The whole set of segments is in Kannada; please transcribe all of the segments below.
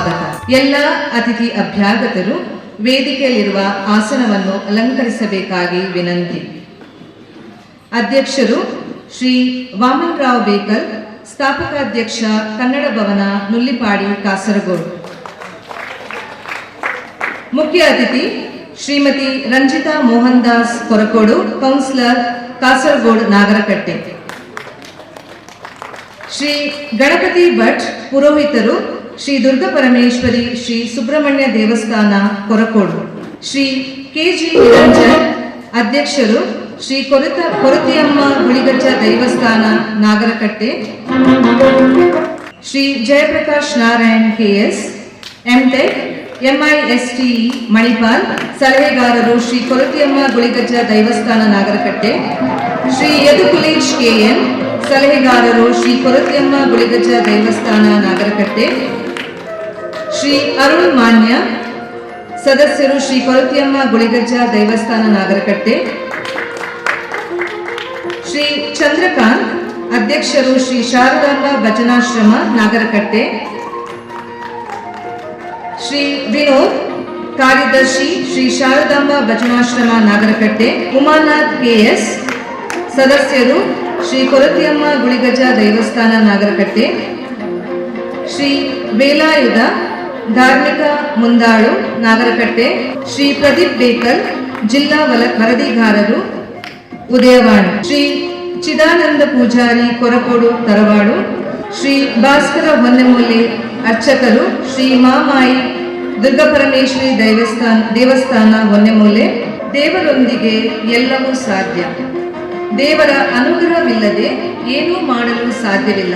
ಸ್ವಾಗತ. ಎಲ್ಲ ಅತಿಥಿ ಅಭ್ಯಾಗತರು ವೇದಿಕೆಯಲ್ಲಿರುವ ಆಸನವನ್ನು ಅಲಂಕರಿಸಬೇಕಾಗಿ ವಿನಂತಿ. ಅಧ್ಯಕ್ಷರು ಶ್ರೀ ವಾಮನ್ ರಾವ್ ಬೇಕಲ್, ಸ್ಥಾಪಕಾಧ್ಯಕ್ಷ, ಕನ್ನಡ ಭವನ, ನುಲ್ಲಿಪಾಡಿ, ಕಾಸರಗೋಡು. ಮುಖ್ಯ ಅತಿಥಿ ಶ್ರೀಮತಿ ರಂಜಿತಾ ಮೋಹನ್ ದಾಸ್ ಕೊರಕೋಡು, ಕೌನ್ಸಿಲರ್, ಕಾಸರಗೋಡು ನಾಗರಕಟ್ಟೆ. ಶ್ರೀ ಗಣಪತಿ ಭಟ್, ಪುರೋಹಿತರು, ಶ್ರೀ ದುರ್ಗಾ ಪರಮೇಶ್ವರಿ ಶ್ರೀ ಸುಬ್ರಹ್ಮಣ್ಯ ದೇವಸ್ಥಾನ, ಕೊರಕೋಡು. ಶ್ರೀ ಕೆಜಿ ನಿರಂಜನ್, ಅಧ್ಯಕ್ಷರು, ಶ್ರೀ ಕೊರತಿಯಮ್ಮ ಗುಳಿಗಜ್ಜ ದೇವಸ್ಥಾನ, Nagarakatte. Shri Jayaprakash Narayan KS, MTech, MISTE, Manipal, ಸಲಹೆಗಾರರು, ಶ್ರೀ ಕೊರತಿಯಮ್ಮ ಗುಳಿಗಜ್ಜ ದೇವಸ್ಥಾನ, ನಾಗರಕಟ್ಟೆ. ಶ್ರೀ ಯದುಕುಲೇಶ್ KN, ಸಲಹೆಗಾರರು, ಶ್ರೀ ಕೊರತಿಯಮ್ಮ ಗುಳಿಗಜ್ಜ ದೇವಸ್ಥಾನ, ನಾಗರಕಟ್ಟೆ. ಶ್ರೀ ಅರುಣ್ ಮಾನ್ಯ, ಸದಸ್ಯರು, ಶ್ರೀ ಕೊರತಿಯಮ್ಮ ಗುಳಿಗಜ್ಜ ದೇವಸ್ಥಾನ, ನಾಗರಕಟ್ಟೆ. ಶ್ರೀ ಚಂದ್ರಕಾಂತ್, ಅಧ್ಯಕ್ಷರು, ಶ್ರೀ ಶಾರದಾಂಬ ಭಜನಾಶ್ರಮ, ನಾಗರಕಟ್ಟೆ. ಶ್ರೀ ವಿನೋದ್, ಕಾರ್ಯದರ್ಶಿ, ಶ್ರೀ ಶಾರದಾಂಬ ಭಜನಾಶ್ರಮ, ನಾಗರಕಟ್ಟೆ. ಉಮಾನಾಥ್ KS, ಸದಸ್ಯರು, ಶ್ರೀ ಕೊರತಿಯಮ್ಮ ಗುಳಿಗಜ್ಜ ದೇವಸ್ಥಾನ, ನಾಗರಕಟ್ಟೆ. ಶ್ರೀ ವೇಲಾಯುಧ, ಧಾರ್ಮಿಕ ಮುಂದಾಳು, ನಾಗರಕಟ್ಟೆ. ಶ್ರೀ ಪ್ರದೀಪ್ ಬೇಕಲ್, ಜಿಲ್ಲಾ ವರದಿಗಾರರು, ಉದಯವಾಣಿ. ಶ್ರೀ ಚಿದಾನಂದ ಪೂಜಾರಿ, ಕೊರಕೋಡು, ತರವಾಡು. ಶ್ರೀ ಭಾಸ್ಕರ ಹೊನ್ನೆಮೂಲೆ, ಅರ್ಚಕರು, ಶ್ರೀ ಮಾಮಾಯಿ ದುರ್ಗಾಪರಮೇಶ್ವರಿ ದೇವಸ್ಥಾನ, ಹೊನ್ನೆಮೂಲೆ. ದೇವರೊಂದಿಗೆ ಎಲ್ಲವೂ ಸಾಧ್ಯ. ದೇವರ ಅನುಗ್ರಹವಿಲ್ಲದೆ ಏನೂ ಮಾಡಲು ಸಾಧ್ಯವಿಲ್ಲ.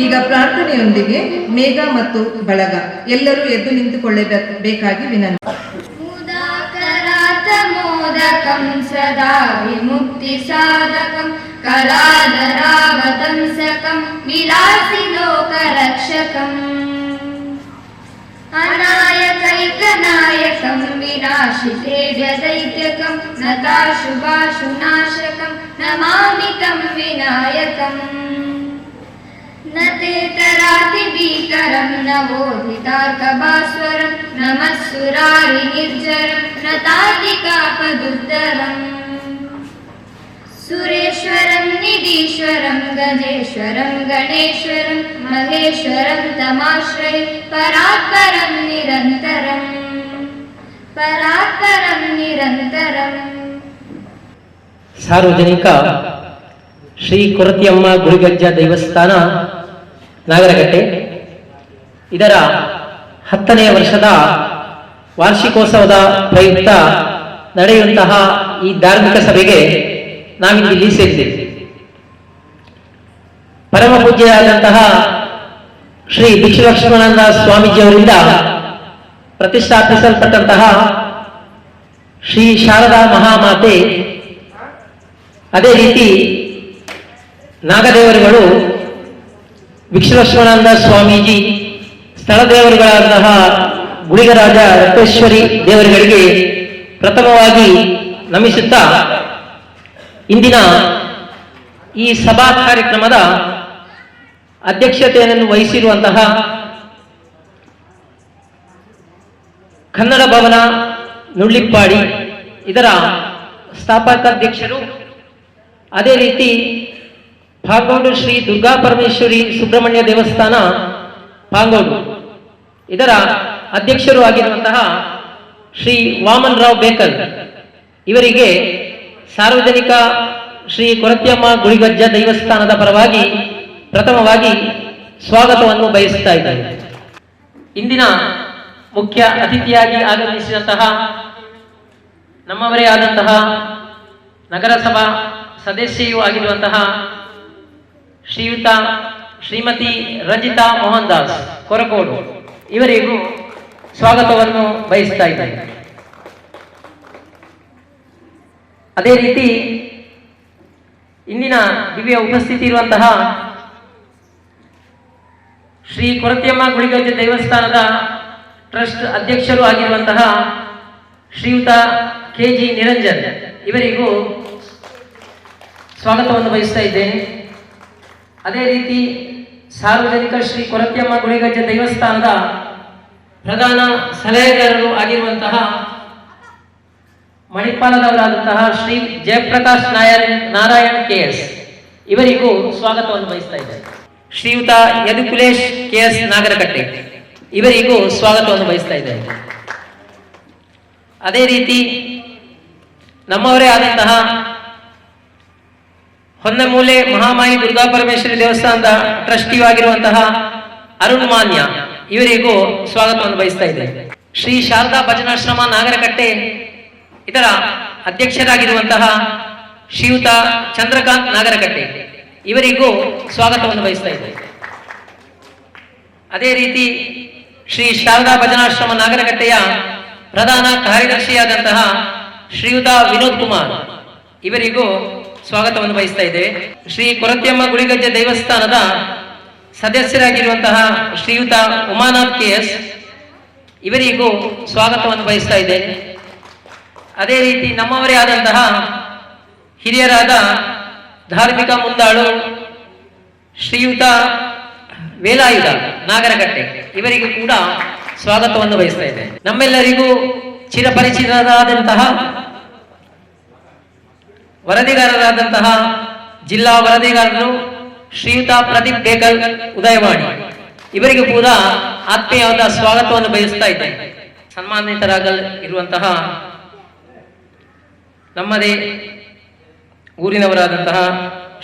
ಈಗ ಪ್ರಾರ್ಥನೆಯೊಂದಿಗೆ ಮೇಘ ಮತ್ತು ಬಳಗ ಎಲ್ಲರೂ ಎದ್ದು ನಿಂತುಕೊಳ್ಳಬೇಕಾಗಿ ವಿನಂತಿ. ಮೋದಕಂ ಸದಾ ವಿಮುಕ್ತಿ ಸಾಧಕಂ ಕಲಾಧರಾವತಂಸಕಂ ವಿಲಾಸಿ ಲೋಕ ರಕ್ಷಕಂ ಅನಾಯಕೈಕನಾಯಕಂ ವಿನಾಶಿತೇಭ್ಯದೈತ್ಯಕಂ ನತಾಶುಭಾಶುನಾಶಕಂ ನಮಾಮಿ ತಂ ವಿನಾಯಕಂ ನತೇತರಾತಿ ಭೀಕರಂ ನವೋದಿತಾರ್ಕಭಾಸ್ವರಂ ನಮಸ್ಸುರಾರಿ ನಿರ್ಜರಂ ನತಾದಿಕಾಪದುತ್ತರಂ ಸುರೇಶ್ವರಂ ನಿಧೀಶ್ವರಂ ಗಜೇಶ್ವರಂ ಗಣೇಶ್ವರಂ ಮಹೇಶ್ವರಂ ತಮಾಶ್ರಯ ಪರಾತ್ಪರಂ ನಿರಂತರಂ ಪರಾತ್ಪರಂ ನಿರಂತರಂ. ಸಾರ್ವಜನಿಕ ಶ್ರೀ ಕೊರತಿಯಮ್ಮ ಗುಳಿಗಜ್ಜ ದೇವಸ್ಥಾನ, ನಾಗರಕಟ್ಟೆ ಇದರ 10ನೇ ವರ್ಷದ ವಾರ್ಷಿಕೋತ್ಸವದ ಪ್ರಯುಕ್ತ ನಡೆಯುವಂತಹ ಈ ಧಾರ್ಮಿಕ ಸಭೆಗೆ ನಾವಿಲ್ಲಿ ಸೇರಿದ್ದೇವೆ. ಪರಮ ಪೂಜ್ಯರಾದಂತಹ ಶ್ರೀ ಭಿಕ್ಷುಲಕ್ಷ್ಮಣಾನಂದ ಸ್ವಾಮೀಜಿಯವರಿಂದ ಪ್ರತಿಷ್ಠಾಪಿಸಲ್ಪಟ್ಟಂತಹ ಶ್ರೀ ಶಾರದಾ ಮಹಾಮಾತೆ, ಅದೇ ರೀತಿ ನಾಗದೇವರುಗಳು, ಭಿಕ್ಷುಲಕ್ಷ್ಮಣಾನಂದ ಸ್ವಾಮೀಜಿ, ಸ್ಥಳ ದೇವರುಗಳಾದಂತಹ ಗುಳಿಗರಾಜ ರಕ್ತೇಶ್ವರಿ ದೇವರುಗಳಿಗೆ ಪ್ರಥಮವಾಗಿ ನಮಿಸುತ್ತಾ ಇಂದಿನ ಈ ಸಭಾ ಕಾರ್ಯಕ್ರಮದ ಅಧ್ಯಕ್ಷತೆಯನ್ನು ವಹಿಸಿರುವಂತಹ ಕನ್ನಡ ಭವನ, ನುಳ್ಳಿಪ್ಪಾಡಿ ಇದರ ಸ್ಥಾಪಕಾಧ್ಯಕ್ಷರು, ಅದೇ ರೀತಿ ಪಾಂಗೋಡು ಶ್ರೀ ದುರ್ಗಾ ಪರಮೇಶ್ವರಿ ಸುಬ್ರಹ್ಮಣ್ಯ ದೇವಸ್ಥಾನ, ಪಾಂಗೋಡು ಇದರ ಅಧ್ಯಕ್ಷರು ಆಗಿರುವಂತಹ ಶ್ರೀ ವಾಮನ್ ರಾವ್ ಬೇಕಲ್ ಇವರಿಗೆ ಸಾರ್ವಜನಿಕ ಶ್ರೀ ಕೊರತಿಯಮ್ಮ ಗುಳಿಗಜ್ಜ ದೇವಸ್ಥಾನದ ಪರವಾಗಿ ಪ್ರಥಮವಾಗಿ ಸ್ವಾಗತವನ್ನು ಬಯಸುತ್ತಾ ಇದ್ದಾರೆ. ಇಂದಿನ ಮುಖ್ಯ ಅತಿಥಿಯಾಗಿ ಆಗಮಿಸಿದಂತಹ ನಮ್ಮವರೇ ಆದಂತಹ ನಗರಸಭಾ ಸದಸ್ಯೆಯೂ ಆಗಿರುವಂತಹ ಶ್ರೀಯುತ ಶ್ರೀಮತಿ ರಂಜಿತಾ ಮೋಹನ್ ದಾಸ್ ಕೊರಕೋಡು ಇವರಿಗೂ ಸ್ವಾಗತವನ್ನು ಬಯಸ್ತಾ ಇದ್ದಾರೆ. ಅದೇ ರೀತಿ ಇಂದಿನ ದಿವ್ಯ ಉಪಸ್ಥಿತಿ ಇರುವಂತಹ ಶ್ರೀ ಕೊರತಿಯಮ್ಮ ಗುಳಿಗಜ್ಜ ದೇವಸ್ಥಾನದ ಟ್ರಸ್ಟ್ ಅಧ್ಯಕ್ಷರು ಆಗಿರುವಂತಹ ಶ್ರೀಯುತ KG ನಿರಂಜನ್ ಇವರಿಗೂ ಸ್ವಾಗತವನ್ನು ಬಯಸ್ತಾ ಇದ್ದೇನೆ. ಅದೇ ರೀತಿ ಸಾರ್ವಜನಿಕ ಶ್ರೀ ಕೊರತಿಯಮ್ಮ ಗುಳಿಗಜ್ಜ ದೇವಸ್ಥಾನದ ಪ್ರಧಾನ ಸಲಹೆಗಾರರು ಆಗಿರುವಂತಹ ಮಣಿಪಾಲದವರಾದಂತಹ ಶ್ರೀ ಜಯಪ್ರಕಾಶ್ ನಾರಾಯಣ್ KS ಇವರಿಗೂ ಸ್ವಾಗತವನ್ನು ಬಯಸ್ತಾ ಇದ್ದಾರೆ. ಶ್ರೀಯುತ ಯದುಕುಲೇಶ್ KS ನಾಗರಕಟ್ಟೆ ಇವರಿಗೂ ಸ್ವಾಗತವನ್ನು ಬಯಸ್ತಾ ಇದ್ದಾರೆ. ಅದೇ ರೀತಿ ನಮ್ಮವರೇ ಆದಂತಹ ಹೊನ್ನಮೂಲೆ ಮಹಾಮಾಯಿ ದುರ್ಗಾ ಪರಮೇಶ್ವರಿ ದೇವಸ್ಥಾನದ ಟ್ರಸ್ಟಿಯೂ ಆಗಿರುವಂತಹ ಅರುಣ್ ಮಾನ್ಯ ಇವರಿಗೂ ಸ್ವಾಗತವನ್ನು ಬಯಸ್ತಾ ಇದ್ದೇವೆ. ಶ್ರೀ ಶಾರದಾ ಭಜನಾಶ್ರಮ ನಾಗರಕಟ್ಟೆ ಇದರ ಅಧ್ಯಕ್ಷರಾಗಿರುವಂತಹ ಶ್ರೀಯುತ ಚಂದ್ರಕಾಂತ್ ನಾಗರಕಟ್ಟೆ ಇವರಿಗೂ ಸ್ವಾಗತವನ್ನು ಬಯಸ್ತಾ ಇದ್ದೇವೆ. ಅದೇ ರೀತಿ ಶ್ರೀ ಶಾರದಾ ಭಜನಾಶ್ರಮ ನಾಗರಕಟ್ಟೆಯ ಪ್ರಧಾನ ಕಾರ್ಯದರ್ಶಿಯಾದಂತಹ ಶ್ರೀಯುತ ವಿನೋದ್ ಕುಮಾರ್ ಇವರಿಗೂ ಸ್ವಾಗತವನ್ನು ಬಯಸ್ತಾ ಇದ್ದೇವೆ. ಶ್ರೀ ಕೊರತ್ಯಮ್ಮ ಗುಳಿಗಜ್ಜೆ ದೇವಸ್ಥಾನದ ಸದಸ್ಯರಾಗಿರುವಂತಹ ಶ್ರೀಯುತ ಉಮಾನಾಥ್ KS ಇವರಿಗೂ ಸ್ವಾಗತವನ್ನು ಬಯಸ್ತಾ ಇದ್ದೇನೆ. ಅದೇ ರೀತಿ ನಮ್ಮವರೇ ಆದಂತಹ ಹಿರಿಯರಾದ ಧಾರ್ಮಿಕ ಮುಂದಾಳು ಶ್ರೀಯುತ ವೇಲಾಯುಧ ನಾಗರಕಟ್ಟೆ ಇವರಿಗೂ ಕೂಡ ಸ್ವಾಗತವನ್ನು ಬಯಸ್ತಾ ಇದ್ದೇನೆ. ನಮ್ಮೆಲ್ಲರಿಗೂ ಚಿರಪರಿಚಿತರಾದಂತಹ ವರದಿಗಾರರಾದಂತಹ ಜಿಲ್ಲಾ ವರದಿಗಾರರು ಶ್ರೀಯುತ ಪ್ರದೀಪ್ ಬೇಕಲ್ ಉದಯವಾಣಿ ಇವರಿಗೂ ಕೂಡ ಆತ್ಮೀಯವಾದ ಸ್ವಾಗತವನ್ನು ಬಯಸ್ತಾ ಇದ್ದೇನೆ. ಸನ್ಮಾನಿತರಾಗಿರುವಂತಹ ನಮ್ಮದೇ ಊರಿನವರಾದಂತಹ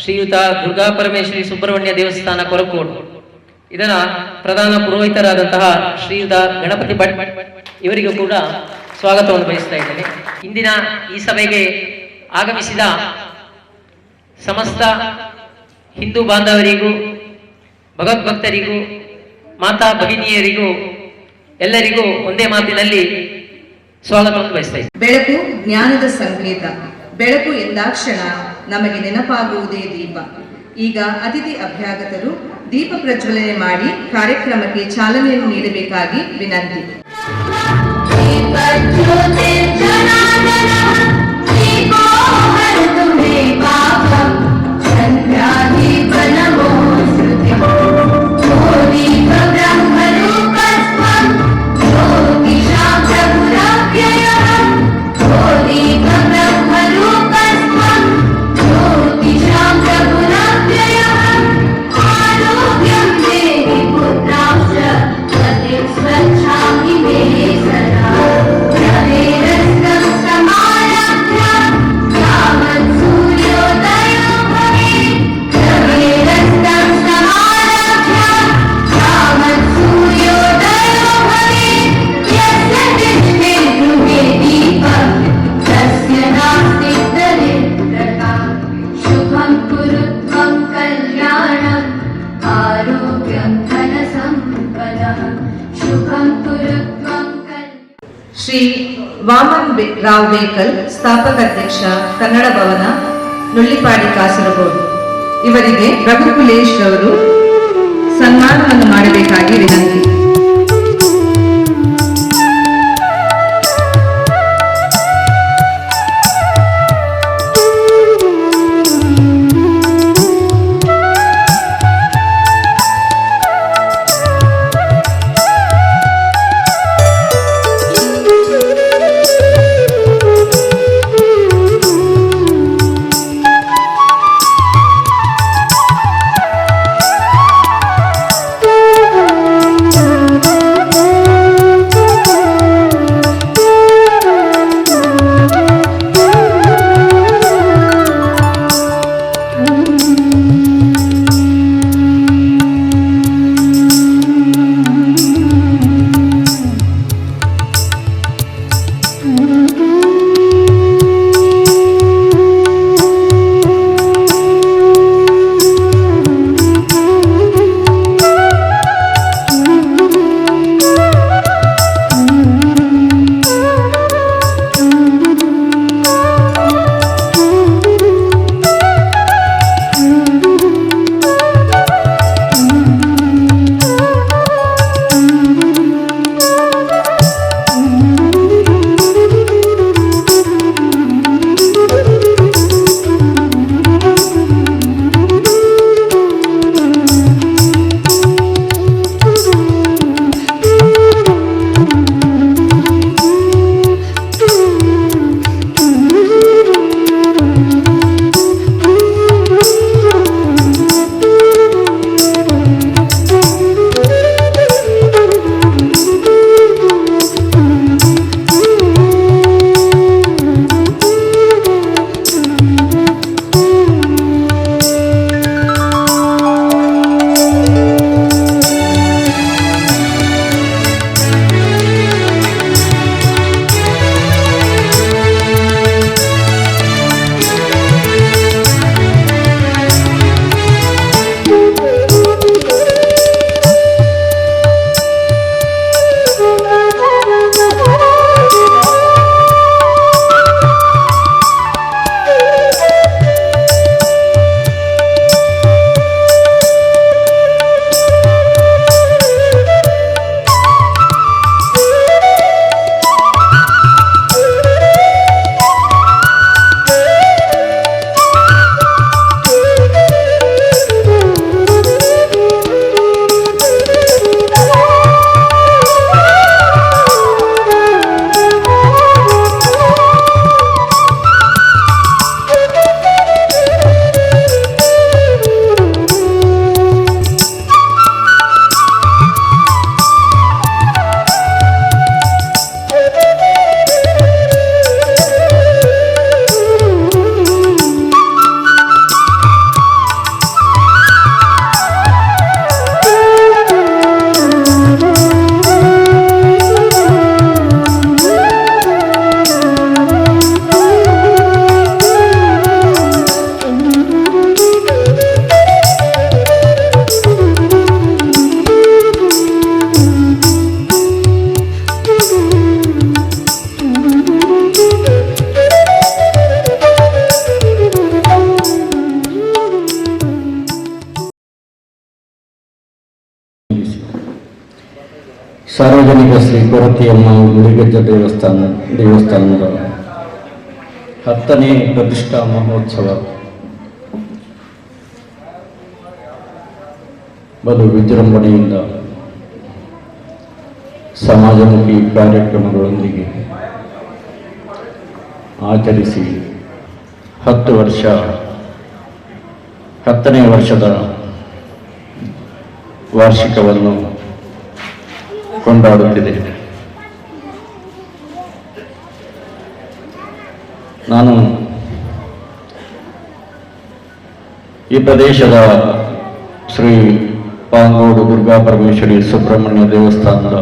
ಶ್ರೀಯುತ ದುರ್ಗಾ ಪರಮೇಶ್ವರಿ ಸುಬ್ರಹ್ಮಣ್ಯ ದೇವಸ್ಥಾನ ಕೊರಕೋಡು ಇದರ ಪ್ರಧಾನ ಪುರೋಹಿತರಾದಂತಹ ಶ್ರೀಯುತ ಗಣಪತಿ ಭಟ್ ಇವರಿಗೂ ಕೂಡ ಸ್ವಾಗತವನ್ನು ಬಯಸ್ತಾ ಇದ್ದೇನೆ. ಇಂದಿನ ಈ ಸಭೆಗೆ ಆಗಮಿಸಿದ ಸಮಸ್ತ ಹಿಂದೂ ಬಾಂಧವರಿಗೂ ಭಗವದ್ಭಕ್ತರಿಗೂ ಮಾತಾ ಭಗಿನಿಯರಿಗೂ ಎಲ್ಲರಿಗೂ ಒಂದೇ ಮಾತಿನಲ್ಲಿ ಸ್ವಾಗತವನ್ನು ಬಯಸ್ತಾ ಇದ್ದೇನೆ. ಬೆಳಕು ಜ್ಞಾನದ ಸಂಕೇತ. ಬೆಳಕು ಎಂದಾಕ್ಷಣ ನಮಗೆ ನೆನಪಾಗುವುದೇ ದೀಪ. ಈಗ ಅತಿಥಿ ಅಭ್ಯಾಗತರು ದೀಪ ಪ್ರಜ್ವಲನೆ ಮಾಡಿ ಕಾರ್ಯಕ್ರಮಕ್ಕೆ ಚಾಲನೆಯನ್ನು ನೀಡಬೇಕಾಗಿ ವಿನಂತಿ. ಶ್ರೀ ವಾಮನ್ ರಾವ್ ಬೇಕಲ್ ಸ್ಥಾಪಕಾಧ್ಯಕ್ಷ ಕನ್ನಡ ಭವನ ನುಳ್ಳಿಪಾಡಿ ಕಾಸರಗೋಡು ಇವರಿಗೆ ರಘುಕುಲೇಶ್ ರವರು ಸನ್ಮಾನವನ್ನು ಮಾಡಬೇಕಾಗಿ ವಿನಂತಿ. ಸಾರ್ವಜನಿಕ ಶ್ರೀ ಕೊರತಿಯಮ್ಮ ಗುಡಿಗಜ್ಜ ದೇವಸ್ಥಾನದ 10ನೇ ಪ್ರತಿಷ್ಠಾ ಮಹೋತ್ಸವ ಬಲು ವಿಜೃಂಭಣೆಯಿಂದ ಸಮಾಜಮುಖಿ ಕಾರ್ಯಕ್ರಮಗಳೊಂದಿಗೆ ಆಚರಿಸಿ 10ನೇ ವರ್ಷದ ವಾರ್ಷಿಕವನ್ನು ಕೊಂಡಾಡುತ್ತಿದೆ. ನಾನು ಈ ಪ್ರದೇಶದ ಶ್ರೀ ಪಾಂಗೋಡು ದುರ್ಗಾ ಪರಮೇಶ್ವರಿ ಸುಬ್ರಹ್ಮಣ್ಯ ದೇವಸ್ಥಾನದ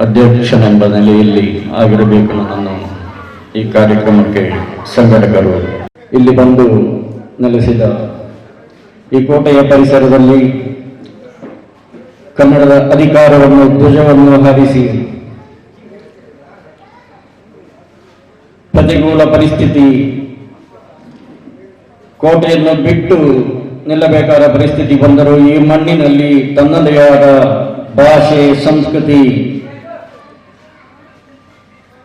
ಅಧ್ಯಕ್ಷನೆಂಬ ನೆಲೆಯಲ್ಲಿ ಆಗಿರಬೇಕು. ನನ್ನನ್ನು ಈ ಕಾರ್ಯಕ್ರಮಕ್ಕೆ ಸಂಘಟಕರು ಇಲ್ಲಿ ಬಂದು ನೆಲೆಸಿದ ಈ ಕೋಟೆಯ ಪರಿಸರದಲ್ಲಿ ಕನ್ನಡದ ಅಧಿಕಾರವನ್ನು ಧ್ವಜವನ್ನು ಹಾರಿಸಿ ಪ್ರತಿಕೂಲ ಪರಿಸ್ಥಿತಿ ಕೋಟೆಯನ್ನು ಬಿಟ್ಟು ನಿಲ್ಲಬೇಕಾದ ಪರಿಸ್ಥಿತಿ ಬಂದರೂ ಈ ಮಣ್ಣಿನಲ್ಲಿ ತನ್ನದೇ ಆದ ಭಾಷೆ, ಸಂಸ್ಕೃತಿ,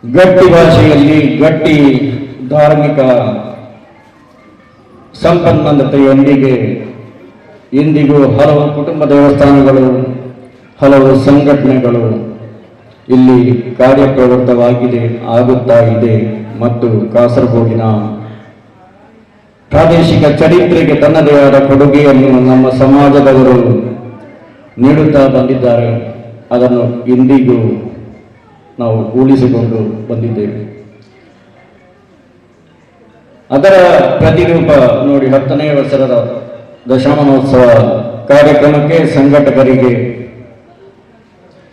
ಗಟ್ಟಿ ಭಾಷೆಯಲ್ಲಿ ಗಟ್ಟಿ ಧಾರ್ಮಿಕ ಸಂಪನ್ನತೆಯೊಂದಿಗೆ ಇಂದಿಗೂ ಹಲವು ಕುಟುಂಬ ದೇವಸ್ಥಾನಗಳು, ಹಲವು ಸಂಘಟನೆಗಳು ಇಲ್ಲಿ ಕಾರ್ಯಪ್ರವೃತ್ತವಾಗಿದೆ, ಆಗುತ್ತಾ ಇದೆ. ಮತ್ತು ಕಾಸರಗೋಡಿನ ಪ್ರಾದೇಶಿಕ ಚರಿತ್ರೆಗೆ ತನ್ನದೇ ಆದ ಕೊಡುಗೆಯನ್ನು ನಮ್ಮ ಸಮಾಜದವರು ನೀಡುತ್ತಾ ಬಂದಿದ್ದಾರೆ. ಅದನ್ನು ಇಂದಿಗೂ ನಾವು ಉಳಿಸಿಕೊಂಡು ಬಂದಿದ್ದೇವೆ. ಅದರ ಪ್ರತಿರೂಪ ನೋಡಿ 10ನೇ ವರ್ಷದ ದಶಮಾನೋತ್ಸವ ಕಾರ್ಯಕ್ರಮಕ್ಕೆ ಸಂಘಟಕರಿಗೆ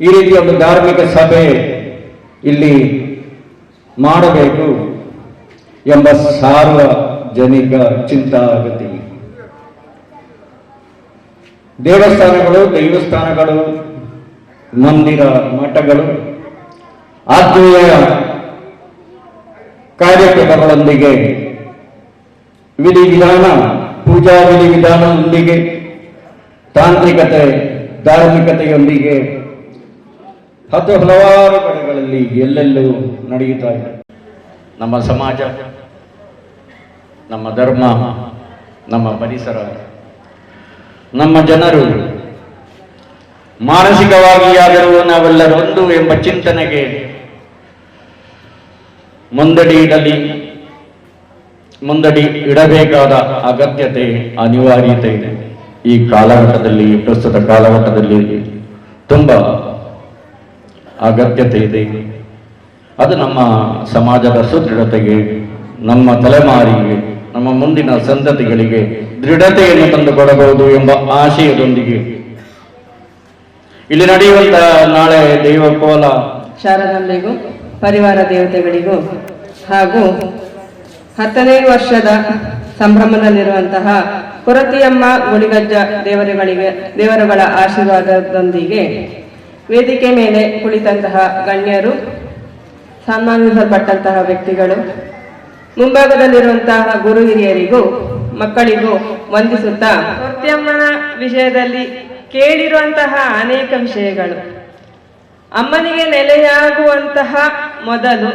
ಈ ರೀತಿಯ ಒಂದು ಧಾರ್ಮಿಕ ಸಭೆ ಇಲ್ಲಿ ಮಾಡಬೇಕು ಎಂಬ ಸಾರ್ವಜನಿಕ ಚಿಂತಾಗತಿ. ದೇವಸ್ಥಾನಗಳು, ಮಂದಿರ, ಮಠಗಳು ಆತ್ಮೀಯ ಕಾರ್ಯಕ್ರಮಗಳೊಂದಿಗೆ ವಿಧಿವಿಧಾನ, ಪೂಜಾ ವಿಧಿವಿಧಾನದೊಂದಿಗೆ, ತಾಂತ್ರಿಕತೆ, ಧಾರ್ಮಿಕತೆಯೊಂದಿಗೆ ಹಲವಾರು ಕಡೆಗಳಲ್ಲಿ ಎಲ್ಲೆಲ್ಲೂ ನಡೆಯುತ್ತಾ ಇದೆ. ನಮ್ಮ ಸಮಾಜ, ನಮ್ಮ ಧರ್ಮ, ನಮ್ಮ ಪರಿಸರ, ನಮ್ಮ ಜನರು ಮಾನಸಿಕವಾಗಿಯಾದರೂ ನಾವೆಲ್ಲರೂ ಒಂದು ಎಂಬ ಚಿಂತನೆಗೆ ಮುಂದಡಿ ಇಡಬೇಕಾದ ಅಗತ್ಯತೆ, ಅನಿವಾರ್ಯತೆ ಇದೆ. ಈ ಕಾಲಘಟ್ಟದಲ್ಲಿ, ಪ್ರಸ್ತುತ ಕಾಲಘಟ್ಟದಲ್ಲಿ ತುಂಬ ಅಗತ್ಯತೆ ಇದೆ. ಅದು ನಮ್ಮ ಸಮಾಜದ ಸುದೃಢತೆಗೆ, ನಮ್ಮ ತಲೆಮಾರಿಗೆ, ನಮ್ಮ ಮುಂದಿನ ಸಂತತಿಗಳಿಗೆ ದೃಢತೆಯನ್ನು ತಂದುಕೊಡಬಹುದು ಎಂಬ ಆಶಯದೊಂದಿಗೆ ಇಲ್ಲಿ ನಡೆಯುವಂತಹ ನಾಳೆ ದೈವಕೋಲ ಶಾರದಾಂಬೆಗೂ ಪರಿವಾರ ದೇವತೆಗಳಿಗೂ ಹಾಗೂ 10ನೇ ವರ್ಷದ ಸಂಭ್ರಮದಲ್ಲಿರುವಂತಹ ಕೊರತಿಯಮ್ಮ ಗುಡಿಗಜ್ಜ ದೇವರುಗಳ ಆಶೀರ್ವಾದದೊಂದಿಗೆ ವೇದಿಕೆ ಮೇಲೆ ಕುಳಿತಂತಹ ಗಣ್ಯರು, ಸನ್ಮಾನಿಸಲ್ಪಟ್ಟಂತಹ ವ್ಯಕ್ತಿಗಳು, ಮುಂಭಾಗದಲ್ಲಿರುವಂತಹ ಗುರು ಹಿರಿಯರಿಗೂ ಮಕ್ಕಳಿಗೂ ವಂದಿಸುತ್ತಾ, ಕೊರತಿಯಮ್ಮನ ವಿಷಯದಲ್ಲಿ ಕೇಳಿರುವಂತಹ ಅನೇಕ ವಿಷಯಗಳು, ಅಮ್ಮನಿಗೆ ನೆಲೆಯಾಗುವಂತಹ ಮೊದಲು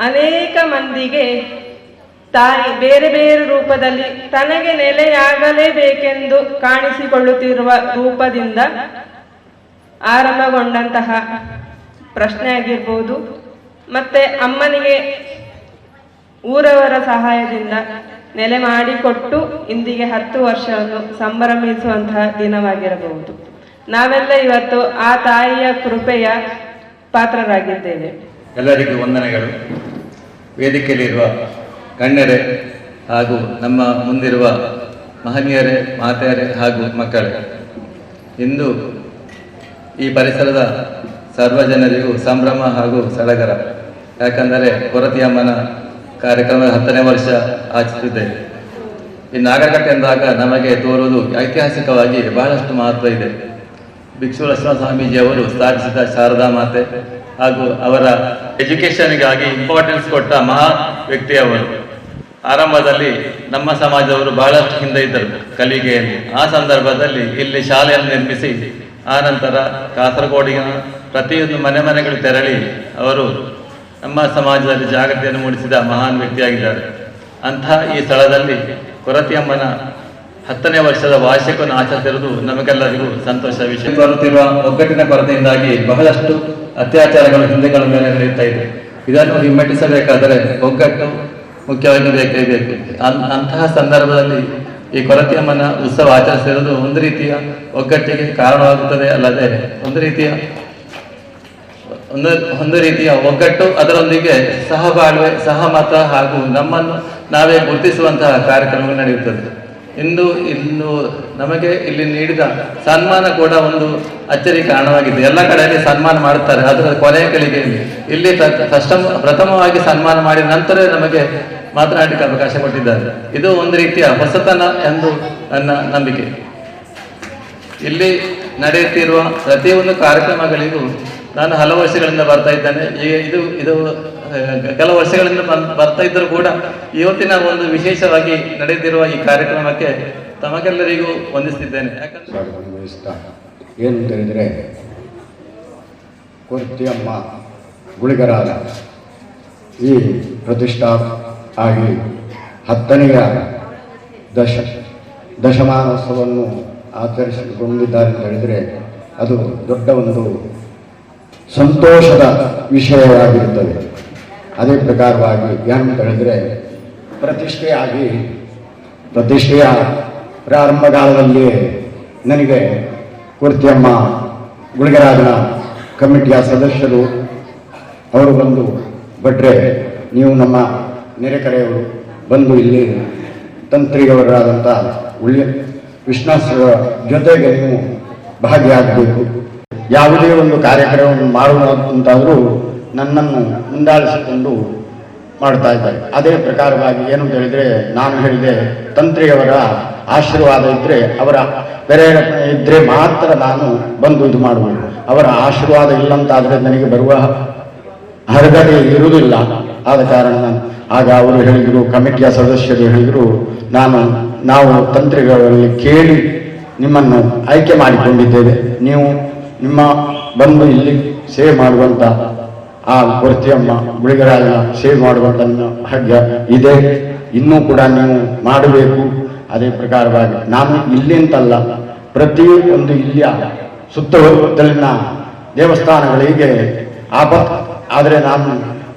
ಅನೇಕ ಮಂದಿಗೆ ತಾಯಿ ಬೇರೆ ಬೇರೆ ರೂಪದಲ್ಲಿ ತನಗೆ ನೆಲೆಯಾಗಲೇಬೇಕೆಂದು ಕಾಣಿಸಿಕೊಳ್ಳುತ್ತಿರುವ ರೂಪದಿಂದ ಆರಂಭಗೊಂಡಂತಹ ಪ್ರಶ್ನೆ ಆಗಿರ್ಬೋದು. ಮತ್ತೆ ಅಮ್ಮನಿಗೆ ಊರವರ ಸಹಾಯದಿಂದ ನೆಲೆ ಮಾಡಿಕೊಟ್ಟು ಇಂದಿಗೆ 10 ವರ್ಷವನ್ನು ಸಂಭ್ರಮಿಸುವಂತಹ ದಿನವಾಗಿರಬಹುದು. ನಾವೆಲ್ಲ ಇವತ್ತು ಆ ತಾಯಿಯ ಕೃಪೆಯ ಪಾತ್ರರಾಗಿದ್ದೇವೆ. ಎಲ್ಲರಿಗೂ ವಂದನೆಗಳು. ವೇದಿಕೆಯಲ್ಲಿರುವ ಗಣ್ಯರೇ ಹಾಗೂ ನಮ್ಮ ಮುಂದಿರುವ ಮಹನೀಯರೇ, ಮಾತೆಯರೇ ಹಾಗೂ ಮಕ್ಕಳೇ, ಇಂದು ಈ ಪರಿಸರದ ಸರ್ವಜನರಿಗೂ ಸಂಭ್ರಮ ಹಾಗೂ ಸಡಗರ. ಯಾಕಂದರೆ ಕೊರತಿಯಮ್ಮನ ಕಾರ್ಯಕ್ರಮದ 10ನೇ ವರ್ಷ ಆಚರಿಸಿದ್ದೇವೆ. ಈ ನಾಗರಕಟ್ಟೆ ಎಂದಾಗ ನಮಗೆ ತೋರುವುದು ಐತಿಹಾಸಿಕವಾಗಿ ಬಹಳಷ್ಟು ಮಹತ್ವ ಇದೆ. ಭಿಕ್ಷು ಲಕ್ಷ್ಮಣ ಸ್ವಾಮೀಜಿಯವರು ಸ್ಥಾಪಿಸಿದ ಶಾರದಾ ಮಾತೆ ಹಾಗೂ ಅವರ ಎಜುಕೇಷನ್ಗಾಗಿ ಇಂಪಾರ್ಟೆನ್ಸ್ ಕೊಟ್ಟ ಮಹಾ ವ್ಯಕ್ತಿಯವರು. ಆರಂಭದಲ್ಲಿ ನಮ್ಮ ಸಮಾಜದವರು ಬಹಳಷ್ಟು ಹಿಂದೆ ಇದ್ದರು ಕಲಿಗೆಯಲ್ಲಿ. ಆ ಸಂದರ್ಭದಲ್ಲಿ ಇಲ್ಲಿ ಶಾಲೆಯನ್ನು ನಿರ್ಮಿಸಿ ಆನಂತರ ಕಾಸರಗೋಡಿನ ಪ್ರತಿಯೊಂದು ಮನೆಗಳಿಗೆ ತೆರಳಿ ಅವರು ನಮ್ಮ ಸಮಾಜದಲ್ಲಿ ಜಾಗೃತಿಯನ್ನು ಮೂಡಿಸಿದ ಮಹಾನ್ ವ್ಯಕ್ತಿಯಾಗಿದ್ದಾರೆ. ಅಂತಹ ಈ ಸ್ಥಳದಲ್ಲಿ ಕೊರತಿಯಮ್ಮನ 10ನೇ ವರ್ಷದ ವಾರ್ಷಿಕವನ್ನು ಆಚರಿಸಿರುವುದು ನಮಗೆಲ್ಲರಿಗೂ ಸಂತೋಷ ವಿಷಯ. ಬರುತ್ತಿರುವ ಒಗ್ಗಟ್ಟಿನ ಕೊರತೆಯಿಂದಾಗಿ ಬಹಳಷ್ಟು ಅತ್ಯಾಚಾರಗಳು ಹಿಂದೆಗಳ ಮೇಲೆ ನಡೆಯುತ್ತಾ ಇದೆ. ಇದನ್ನು ಹಿಮ್ಮೆಟ್ಟಿಸಬೇಕಾದರೆ ಒಗ್ಗಟ್ಟು ಮುಖ್ಯವಾಗಿ ಬೇಕೇ ಬೇಕು. ಅಂತಹ ಸಂದರ್ಭದಲ್ಲಿ ಈ ಕೊರತಿಯಮ್ಮನ ಉತ್ಸವ ಆಚರಿಸಿರುವುದು ಒಂದು ರೀತಿಯ ಒಗ್ಗಟ್ಟಿಗೆ ಕಾರಣವಾಗುತ್ತದೆ ಅಲ್ಲದೆ ಒಂದು ರೀತಿಯ ಒಗ್ಗಟ್ಟು, ಅದರೊಂದಿಗೆ ಸಹಬಾಳ್ವೆ, ಸಹಮತ ಹಾಗೂ ನಮ್ಮನ್ನು ನಾವೇ ಗುರುತಿಸುವಂತಹ ಕಾರ್ಯಕ್ರಮಗಳು ನಡೆಯುತ್ತದೆ. ಇನ್ನು ನಮಗೆ ಇಲ್ಲಿ ನೀಡಿದ ಸನ್ಮಾನ ಕೂಡ ಒಂದು ಅಚ್ಚರಿ ಕಾರಣವಾಗಿದೆ. ಎಲ್ಲ ಕಡೆಯಲ್ಲಿ ಸನ್ಮಾನ ಮಾಡುತ್ತಾರೆ, ಅದರ ಕೊನೆಯ ಗಳಿಗೆಯಲ್ಲಿ ಇಲ್ಲಿ ಪ್ರಥಮವಾಗಿ ಸನ್ಮಾನ ಮಾಡಿದ ನಂತರ ನಮಗೆ ಮಾತನಾಡಲಿಕ್ಕೆ ಅವಕಾಶ ಕೊಟ್ಟಿದ್ದಾರೆ. ಇದು ಒಂದು ರೀತಿಯ ಹೊಸತನ ಎಂದು ನನ್ನ ನಂಬಿಕೆ. ಇಲ್ಲಿ ನಡೆಯುತ್ತಿರುವ ಪ್ರತಿಯೊಂದು ಕಾರ್ಯಕ್ರಮಗಳಿಗೂ ನಾನು ಹಲವು ವರ್ಷಗಳಿಂದ ಬರ್ತಾ ಇದ್ದೇನೆ. ಇದು ಕೆಲವು ವರ್ಷಗಳಿಂದ ಬರ್ತಾ ಇದ್ದರೂ ಕೂಡ ಇವತ್ತಿನ ಒಂದು ವಿಶೇಷವಾಗಿ ನಡೆಯುತ್ತಿರುವ ಈ ಕಾರ್ಯಕ್ರಮಕ್ಕೆ ತಮಗೆಲ್ಲರಿಗೂ ವಂದಿಸುತ್ತಿದ್ದೇನೆ. ಯಾಕಂದ್ರೆ ಏನು ಅಂತ ಹೇಳಿದರೆ, ಕೊರತಿಯಮ್ಮ ಗುಳಿಗರಾದ ಈ ಪ್ರತಿಷ್ಠಾ ಆಗಿ 10ನೆಯ ದಶಮಾನೋತ್ಸವವನ್ನು ಆಚರಿಸಿಕೊಂಡಿದ್ದಾರೆ ಅಂತ ಹೇಳಿದರೆ ಅದು ದೊಡ್ಡ ಒಂದು ಸಂತೋಷದ ವಿಷಯವಾಗಿರುತ್ತದೆ. ಅದೇ ಪ್ರಕಾರವಾಗಿ ಏನಂತ ಹೇಳಿದರೆ, ಪ್ರತಿಷ್ಠೆಯ ಪ್ರಾರಂಭ ಕಾಲದಲ್ಲಿ ನನಗೆ ಕೊರತಿಯಮ್ಮ ಗುಳಿಗರಾಜನ ಕಮಿಟಿಯ ಸದಸ್ಯರು ಅವರು ಬಂದು, ಭಟ್ರೆ ನೀವು ನಮ್ಮ ನೆರೆಕರೆಯವರು ಬಂದು ಇಲ್ಲಿ ತಂತ್ರಿಯವರಾದಂಥ ವಿಶ್ವಾಸರ ಜೊತೆಗೆ ನೀವು ಭಾಗಿಯಾಗಬೇಕು, ಯಾವುದೇ ಒಂದು ಕಾರ್ಯಕ್ರಮವನ್ನು ಮಾಡುವಂತಾದರೂ ನನ್ನನ್ನು ಮುಂದಾಳಿಸಿಕೊಂಡು ಮಾಡ್ತಾ ಇದ್ದಾರೆ. ಅದೇ ಪ್ರಕಾರವಾಗಿ ಏನು ಅಂತ ಹೇಳಿದರೆ, ನಾನು ಹೇಳಿದೆ ತಂತ್ರಿಯವರ ಆಶೀರ್ವಾದ ಇದ್ದರೆ, ಅವರ ಪ್ರೇರಣೆ ಇದ್ದರೆ ಮಾತ್ರ ನಾನು ಬಂದು ಇದು ಮಾಡುವುದು. ಅವರ ಆಶೀರ್ವಾದ ಇಲ್ಲಂತಾದರೆ ನನಗೆ ಬರುವ ಅರ್ಹತೆ ಇರುವುದಿಲ್ಲ. ಆದ ಕಾರಣ ಆಗ ಅವರು ಹೇಳಿದರು, ಕಮಿಟಿಯ ಸದಸ್ಯರು ಹೇಳಿದರು, ನಾವು ತಂತ್ರಿಗಳಲ್ಲಿ ಕೇಳಿ ನಿಮ್ಮನ್ನು ಆಯ್ಕೆ ಮಾಡಿಕೊಂಡಿದ್ದೇವೆ, ನೀವು ನಿಮ್ಮ ಬಂದು ಇಲ್ಲಿ ಸೇವೆ ಮಾಡುವಂಥ ಆ ಕೊರತಿಯಮ್ಮ ಗುಳಿಗರಾಜನ ಸೇವೆ ಮಾಡುವಂಥ ಭಾಗ್ಯ ಇದೆ, ಇನ್ನೂ ಕೂಡ ನೀವು ಮಾಡಬೇಕು. ಅದೇ ಪ್ರಕಾರವಾಗಿ ನಾನು ಇಲ್ಲಿಂತಲ್ಲ, ಪ್ರತಿಯೊಂದು ಇಲ್ಲಿಯ ಸುತ್ತಮುತ್ತಲಿನ ದೇವಸ್ಥಾನಗಳಿಗೆ ಆದರೆ ನಾನು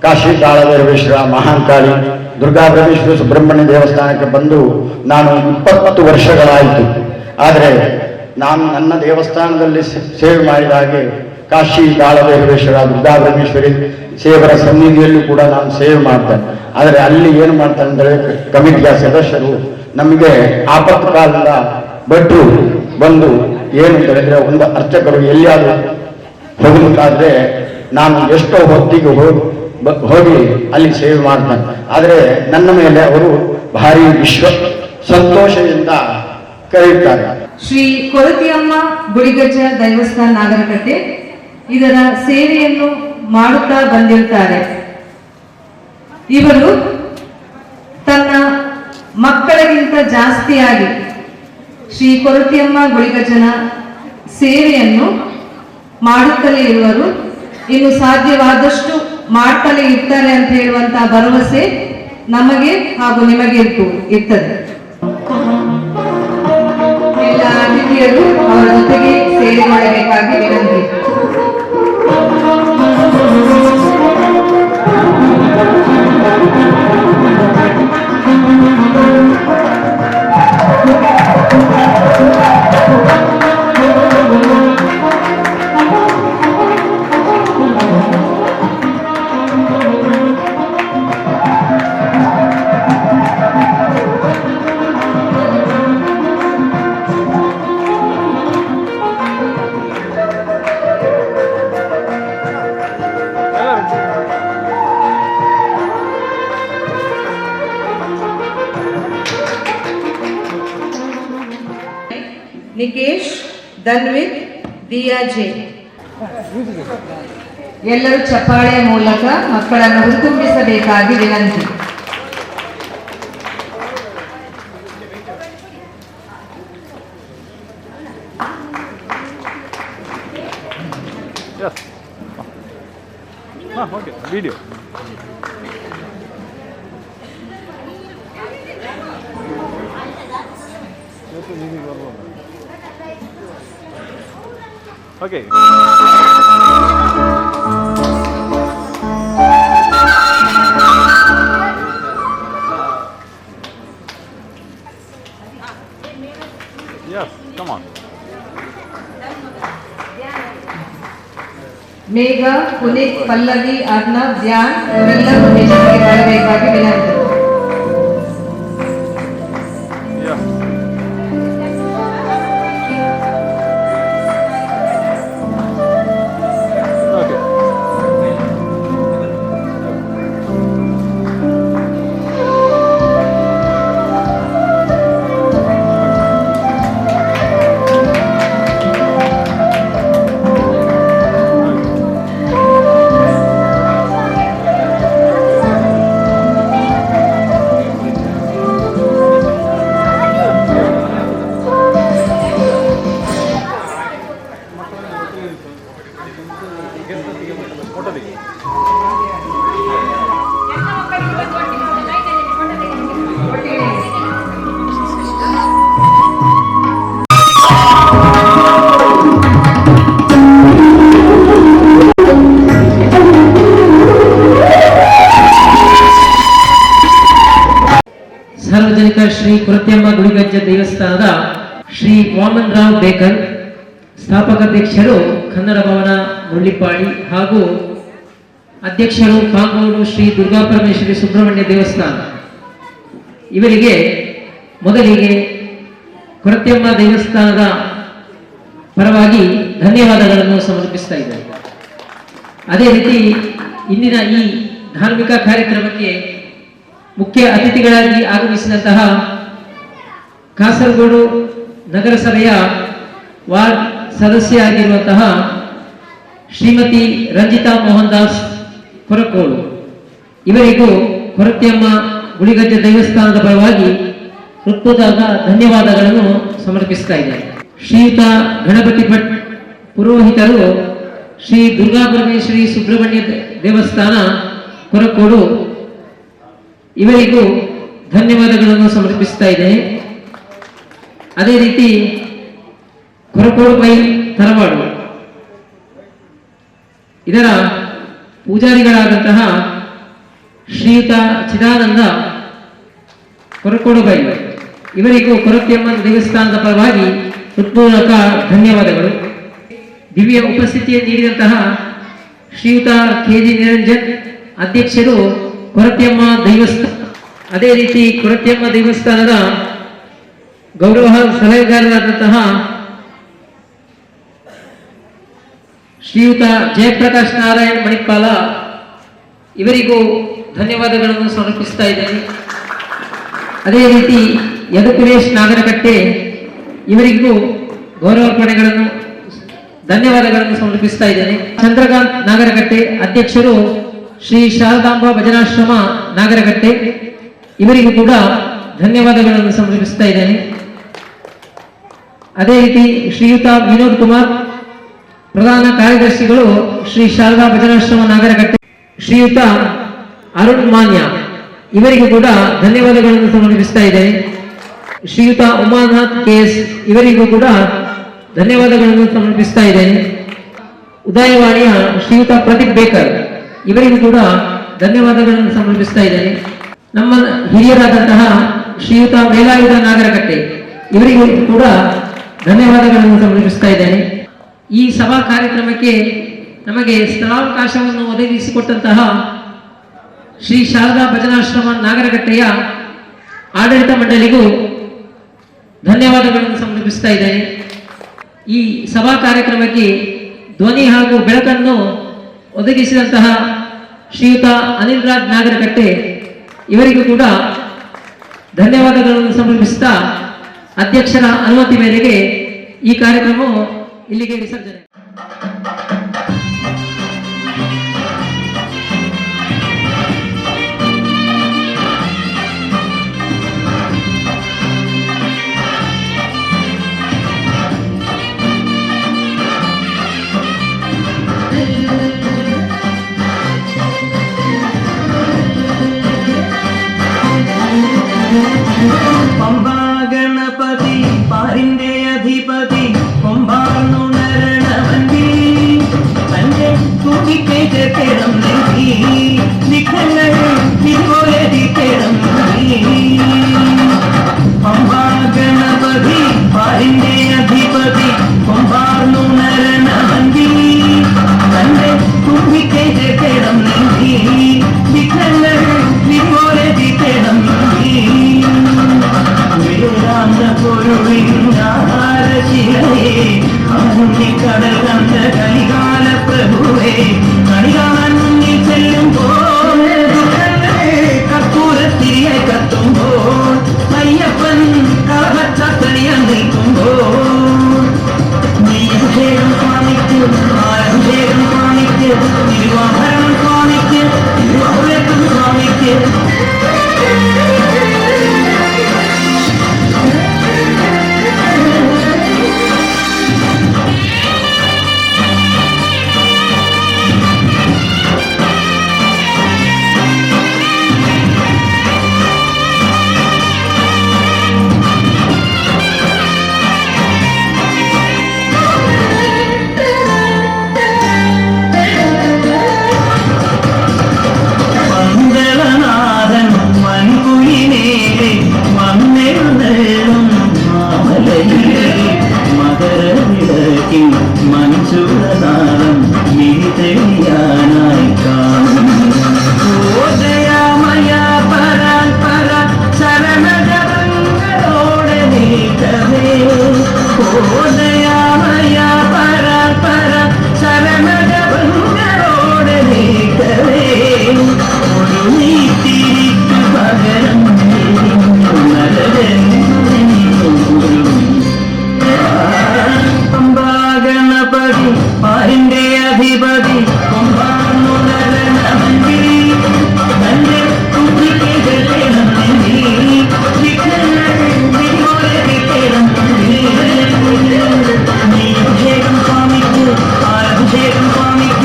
ಕಾಶಿ ಕಾಳಭೈರವೇಶ್ವರ, ಮಹಾಂಕಾಳಿ, ದುರ್ಗಾಪರಮೇಶ್ವರ, ಸುಬ್ರಹ್ಮಣ್ಯ ದೇವಸ್ಥಾನಕ್ಕೆ ಬಂದು ನಾನು 20 ವರ್ಷಗಳಾಯಿತು. ಆದರೆ ನಾನು ನನ್ನ ದೇವಸ್ಥಾನದಲ್ಲಿ ಸೇವೆ ಮಾಡಿದ ಹಾಗೆ ಕಾಶಿ ಕಾಳಭೈರವೇಶ್ವರ, ದುರ್ಗಾಪರಮೇಶ್ವರಿ ಸೇವರ ಸನ್ನಿಧಿಯಲ್ಲೂ ಕೂಡ ನಾನು ಸೇವೆ ಮಾಡ್ತೇನೆ. ಆದರೆ ಅಲ್ಲಿ ಏನು ಮಾಡ್ತಾರೆ ಅಂದರೆ, ಕಮಿಟಿಯ ಸದಸ್ಯರು ನಮಗೆ ಆಪತ್ತು ಕಾಲದಿಂದ ಭಟ್ರು ಬಂದು ಏನು ಅಂತ ಹೇಳಿದ್ರೆ, ಒಂದು ಅರ್ಚಕರು ಎಲ್ಲಿಯಾದರೂ ಹೋಗಬೇಕಾದ್ರೆ ನಾನು ಎಷ್ಟೋ ಹೊತ್ತಿಗೆ ಹೋಗಿ ಅಲ್ಲಿ ಸೇವೆ ಮಾಡ್ತಾನೆ. ಆದರೆ ನನ್ನ ಮೇಲೆ ಅವರು ಭಾರಿ ಸಂತೋಷದಿಂದ ಕರೆಯುತ್ತಾರೆ. ಶ್ರೀ ಕೊರತಿಯಮ್ಮ ಗುಳಿಗಜ್ಜ ದೈವಸ್ಥಾನ ನಾಗರಕಟ್ಟೆ ಇದರ ಸೇವೆಯನ್ನು ಮಾಡುತ್ತಾ ಬಂದಿರುತ್ತಾರೆ. ಇವರು ತನ್ನ ಮಕ್ಕಳಿಗಿಂತ ಜಾಸ್ತಿಯಾಗಿ ಶ್ರೀ ಕೊರತಿಯಮ್ಮ ಗುಳಿಗಜ್ಜನ ಸೇವೆಯನ್ನು ಮಾಡುತ್ತಲೇ ಇರುವರು. ಇನ್ನು ಸಾಧ್ಯವಾದಷ್ಟು ಮಾಡ್ತಲೇ ಇರ್ತಾರೆ ಅಂತ ಹೇಳುವಂತಹ ಭರವಸೆ ನಮಗೆ ಹಾಗೂ ನಿಮಗೆ ಇರ್ತದೆ. ಎಲ್ಲ ಅತಿಥಿಯರು ಅವರ ಜೊತೆಗೆ ಸೇವೆ ಮಾಡಬೇಕಾಗಿ ವಿನಂತಿ. ನಿಕೇಶ್, ಧನ್ವಿತ್, ದಿಯಾ ಜೆ ಎಲ್ಲರೂ ಚಪ್ಪಾಳೆಯ ಮೂಲಕ ಮಕ್ಕಳನ್ನು ಹುರಿದುಂಬಿಸಬೇಕಾಗಿ ವಿನಂತಿ. Yes. Okay. Video. Okay. Yes, come on. ಮೇಘ, ಪುನೀತ್, ಪಲ್ಲವಿ, ಅರ್ನಬ್, ಧ್ಯಾನ್ ಇವರೆಲ್ಲರೂ ವೇದಿಕೆಗೆ ಬರಬೇಕಾಗಿ ವಿನಂತಿ. Yes. Okay. ಫೋಟೋ ತೆಗಿ. ಸಾರ್ವಜನಿಕ ಶ್ರೀ ಕುರತ್ಯಮ್ಮ ಗುಡಿಗಜ್ಜ ದೇವಸ್ಥಾನದ ಶ್ರೀ ವಾಮನ್ ರಾವ್ ಬೇಕರ್ ಸ್ಥಾಪಕಾಧ್ಯಕ್ಷರು ಕನ್ನಡ ಭವನ ಮುಳ್ಳಿಪಾಡಿ ಹಾಗೂ ಅಧ್ಯಕ್ಷರು ಕಾಂಗೋಡು ಶ್ರೀ ದುರ್ಗಾಪರಮೇಶ್ವರಿ ಸುಬ್ರಹ್ಮಣ್ಯ ದೇವಸ್ಥಾನ ಇವರಿಗೆ ಮೊದಲಿಗೆ ಕೊರತ್ಯಮ್ಮ ದೇವಸ್ಥಾನದ ಪರವಾಗಿ ಧನ್ಯವಾದಗಳನ್ನು ಸಮರ್ಪಿಸ್ತಾ ಇದ್ದಾರೆ. ಅದೇ ರೀತಿ ಇಂದಿನ ಈ ಧಾರ್ಮಿಕ ಕಾರ್ಯಕ್ರಮಕ್ಕೆ ಮುಖ್ಯ ಅತಿಥಿಗಳಾಗಿ ಆಗಮಿಸಿದಂತಹ ಕಾಸರಗೋಡು ನಗರಸಭೆಯ ವಾರ್ಡ್ ಸದಸ್ಯ ಆಗಿರುವಂತಹ ಶ್ರೀಮತಿ ರಂಜಿತಾ ಮೋಹನ್ ದಾಸ್ ಕೊರಕೋಡು ಇವರಿಗೂ ಕೊರತ್ಯಮ್ಮ ಗುಡಿಗಜ್ಜ ದೇವಸ್ಥಾನದ ಪರವಾಗಿ ಹೃತ್ಪೂರ್ವಕ ಧನ್ಯವಾದಗಳನ್ನು ಸಮರ್ಪಿಸ್ತಾ ಇದ್ದಾರೆ. ಶ್ರೀಯುತ ಗಣಪತಿ ಭಟ್ ಪುರೋಹಿತರು ಶ್ರೀ ದುರ್ಗಾಪರಮೇಶ್ವರಿ ಸುಬ್ರಹ್ಮಣ್ಯ ದೇವಸ್ಥಾನ ಕೊರಕೋಡು ಇವರಿಗೂ ಧನ್ಯವಾದಗಳನ್ನು ಸಮರ್ಪಿಸ್ತಾ ಇದ್ದೇನೆ. ಅದೇ ರೀತಿ ಕೊರಕೋಡು ಪೈ ತರವಾಡು ಇದರ ಪೂಜಾರಿಗಳಾದಂತಹ ಶ್ರೀಯುತ ಚಿದಾನಂದ ಕೊರಕೋಡು ಬೈ ಇವರಿಗೂ ಕೊರತ್ಯಮ್ಮ ದೇವಸ್ಥಾನದ ಪರವಾಗಿ ಹೃತ್ಪೂರ್ವಕ ಧನ್ಯವಾದಗಳು. ದಿವ್ಯ ಉಪಸ್ಥಿತಿಯನ್ನು ನೀಡಿದಂತಹ ಶ್ರೀಯುತ ಕೆಜಿ ನಿರಂಜನ್ ಅಧ್ಯಕ್ಷರು ಕೊರತ್ಯಮ್ಮ ದೇವಸ್ಥಾನ, ಅದೇ ರೀತಿ ಕೊರತ್ಯಮ್ಮ ದೇವಸ್ಥಾನದ ಗೌರವ ಸಲಹೆಗಾರರಾದಂತಹ ಶ್ರೀಯುತ ಜಯಪ್ರಕಾಶ್ ನಾರಾಯಣ್ ಮಣಿಪಾಲ ಇವರಿಗೂ ಧನ್ಯವಾದಗಳನ್ನು ಸಮರ್ಪಿಸ್ತಾ ಇದ್ದೇನೆ. ಅದೇ ರೀತಿ ಯದುಕುಲೇಶ್ ನಾಗರಕಟ್ಟೆ ಇವರಿಗೂ ಗೌರವಾರ್ಪಣೆಗಳನ್ನು ಧನ್ಯವಾದಗಳನ್ನು ಸಮರ್ಪಿಸ್ತಾ ಇದ್ದೇನೆ. ಚಂದ್ರಕಾಂತ್ ನಾಗರಕಟ್ಟೆ ಅಧ್ಯಕ್ಷರು ಶ್ರೀ ಶಾರದಾಂಬ ಭಜನಾಶ್ರಮ ನಾಗರಕಟ್ಟೆ ಇವರಿಗೂ ಕೂಡ ಧನ್ಯವಾದಗಳನ್ನು ಸಮರ್ಪಿಸ್ತಾ ಇದ್ದೇನೆ. ಅದೇ ರೀತಿ ಶ್ರೀಯುತ ವಿನೋದ್ ಕುಮಾರ್ ಪ್ರಧಾನ ಕಾರ್ಯದರ್ಶಿಗಳು ಶ್ರೀ ಶಾರದಾ ಭಜನಾಶ್ರಮ ನಾಗರಕಟ್ಟೆ, ಶ್ರೀಯುತ ಅರುಣ್ ಮಾನ್ಯ ಇವರಿಗೂ ಕೂಡ ಧನ್ಯವಾದಗಳನ್ನು ಸಮರ್ಪಿಸ್ತಾ ಇದ್ದೇನೆ. ಶ್ರೀಯುತ ಉಮಾನಾಥ್ ಕೆಎಸ್ ಇವರಿಗೂ ಕೂಡ ಧನ್ಯವಾದಗಳನ್ನು ಸಮರ್ಪಿಸ್ತಾ ಇದ್ದೇನೆ. ಉದಯವಾಣಿಯ ಶ್ರೀಯುತ ಪ್ರದೀಪ್ ಬೇಕರ್ ಇವರಿಗೂ ಕೂಡ ಧನ್ಯವಾದಗಳನ್ನು ಸಮರ್ಪಿಸ್ತಾ ಇದ್ದೇನೆ. ನಮ್ಮ ಹಿರಿಯರಾದಂತಹ ಶ್ರೀಯುತ ಮೇಲಾಯುಧ ನಾಗರಕಟ್ಟೆ ಇವರಿಗೂ ಕೂಡ ಧನ್ಯವಾದಗಳನ್ನು ಸಮರ್ಪಿಸ್ತಾ ಇದ್ದೇನೆ. ಈ ಸಭಾ ಕಾರ್ಯಕ್ರಮಕ್ಕೆ ನಮಗೆ ಸ್ಥಳಾವಕಾಶವನ್ನು ಒದಗಿಸಿಕೊಟ್ಟಂತಹ ಶ್ರೀ ಶಾರದಾ ಭಜನಾಶ್ರಮ ನಾಗರಕಟ್ಟೆಯ ಆಡಳಿತ ಮಂಡಳಿಗೂ ಧನ್ಯವಾದಗಳನ್ನು ಸಮರ್ಪಿಸ್ತಾ ಇದ್ದೇನೆ. ಈ ಸಭಾ ಕಾರ್ಯಕ್ರಮಕ್ಕೆ ಧ್ವನಿ ಹಾಗೂ ಬೆಳಕನ್ನು ಒದಗಿಸಿದಂತಹ ಶ್ರೀಯುತ ಅನಿಲ್ ರಾಜ್ ನಾಗರಕಟ್ಟೆ ಇವರಿಗೂ ಕೂಡ ಧನ್ಯವಾದಗಳನ್ನು ಸಮರ್ಪಿಸುತ್ತಾ ಅಧ್ಯಕ್ಷರ ಅನುಮತಿ ಮೇರೆಗೆ ಈ ಕಾರ್ಯಕ್ರಮವು ಇಲ್ಲಿಗೆ ವಿಸರ್ಜನೆ.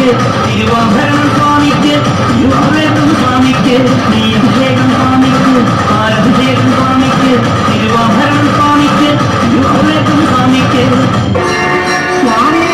ಸ್ವಾಮಿಗೆ ತಿರುವಾಭರಣ ಸ್ವಾಮಿಗೆ ತಿರುವಾಭರಣ ಸ್ವಾಮಿಗೆ ಅಭಿಷೇಕಂ ಸ್ವಾಮಿಗೆ ಪಾಲಾಭಿಷೇಕಂ ಸ್ವಾಮಿಗೆ ತಿರುವಾಭರಣ ಸ್ವಾಮಿಗೆ ತಿರುವಾಭರಣ ಸ್ವಾಮಿಗೆ ಸ್ವಾಮಿ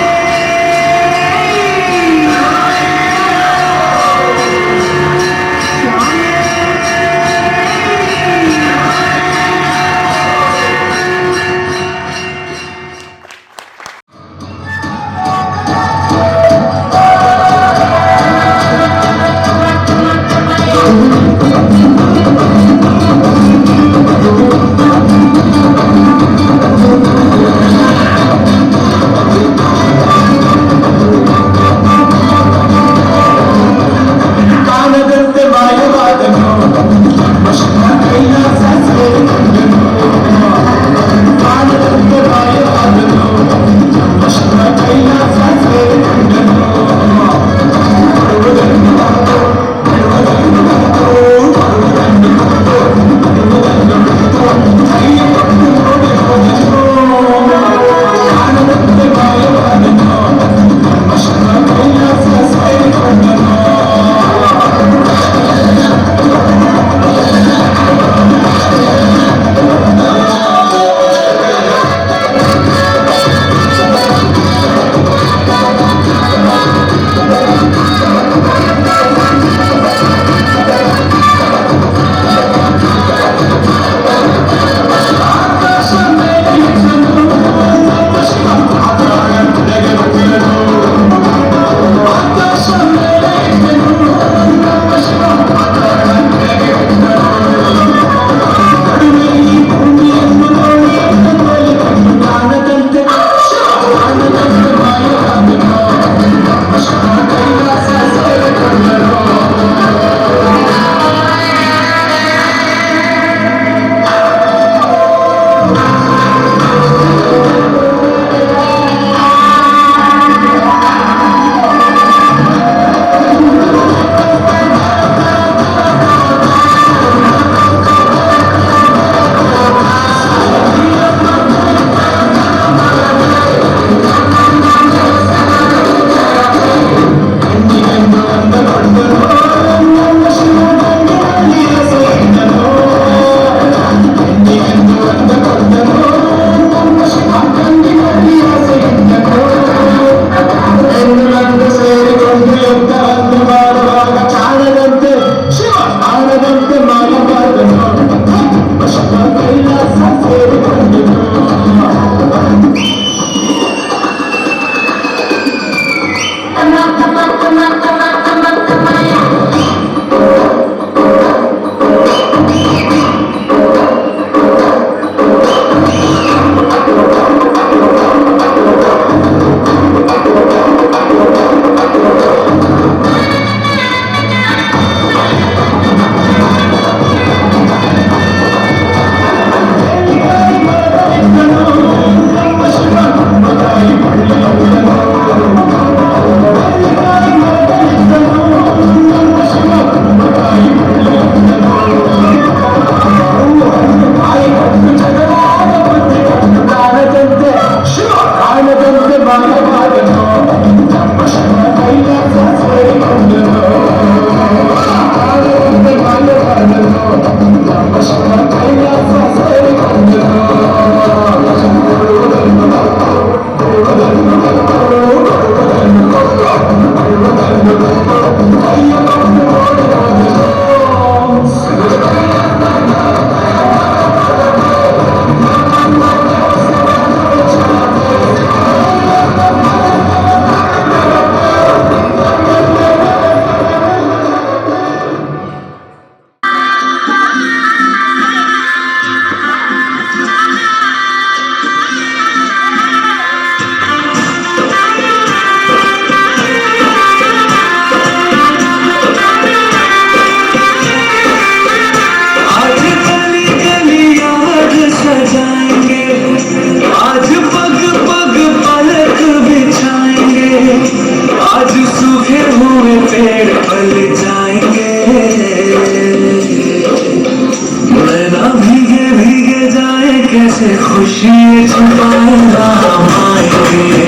कैसे खुशी छुपाएगा हम आएंगे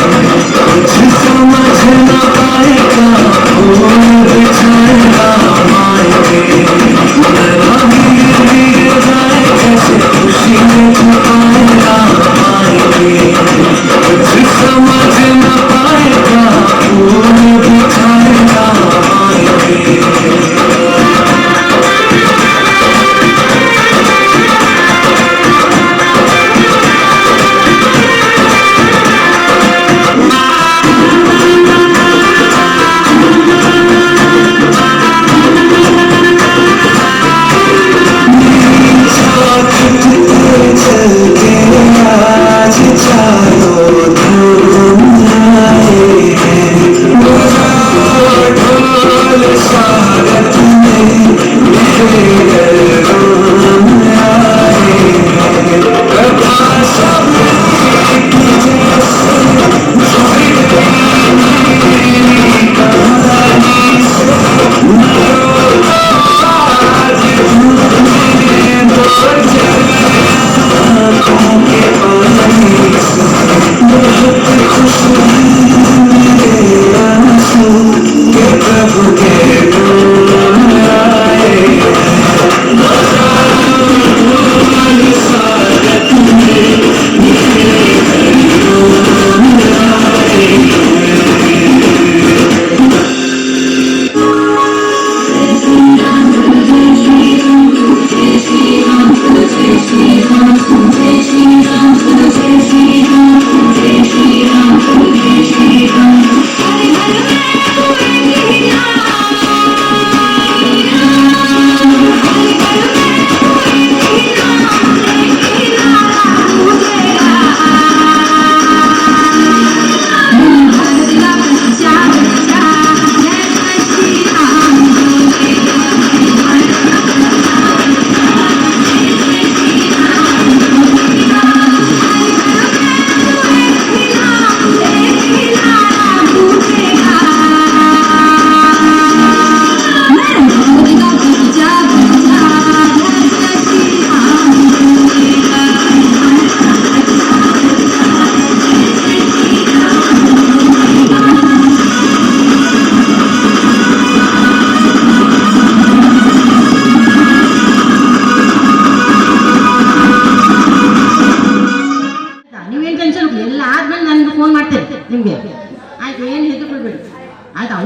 कुछ समझ ना पाएगा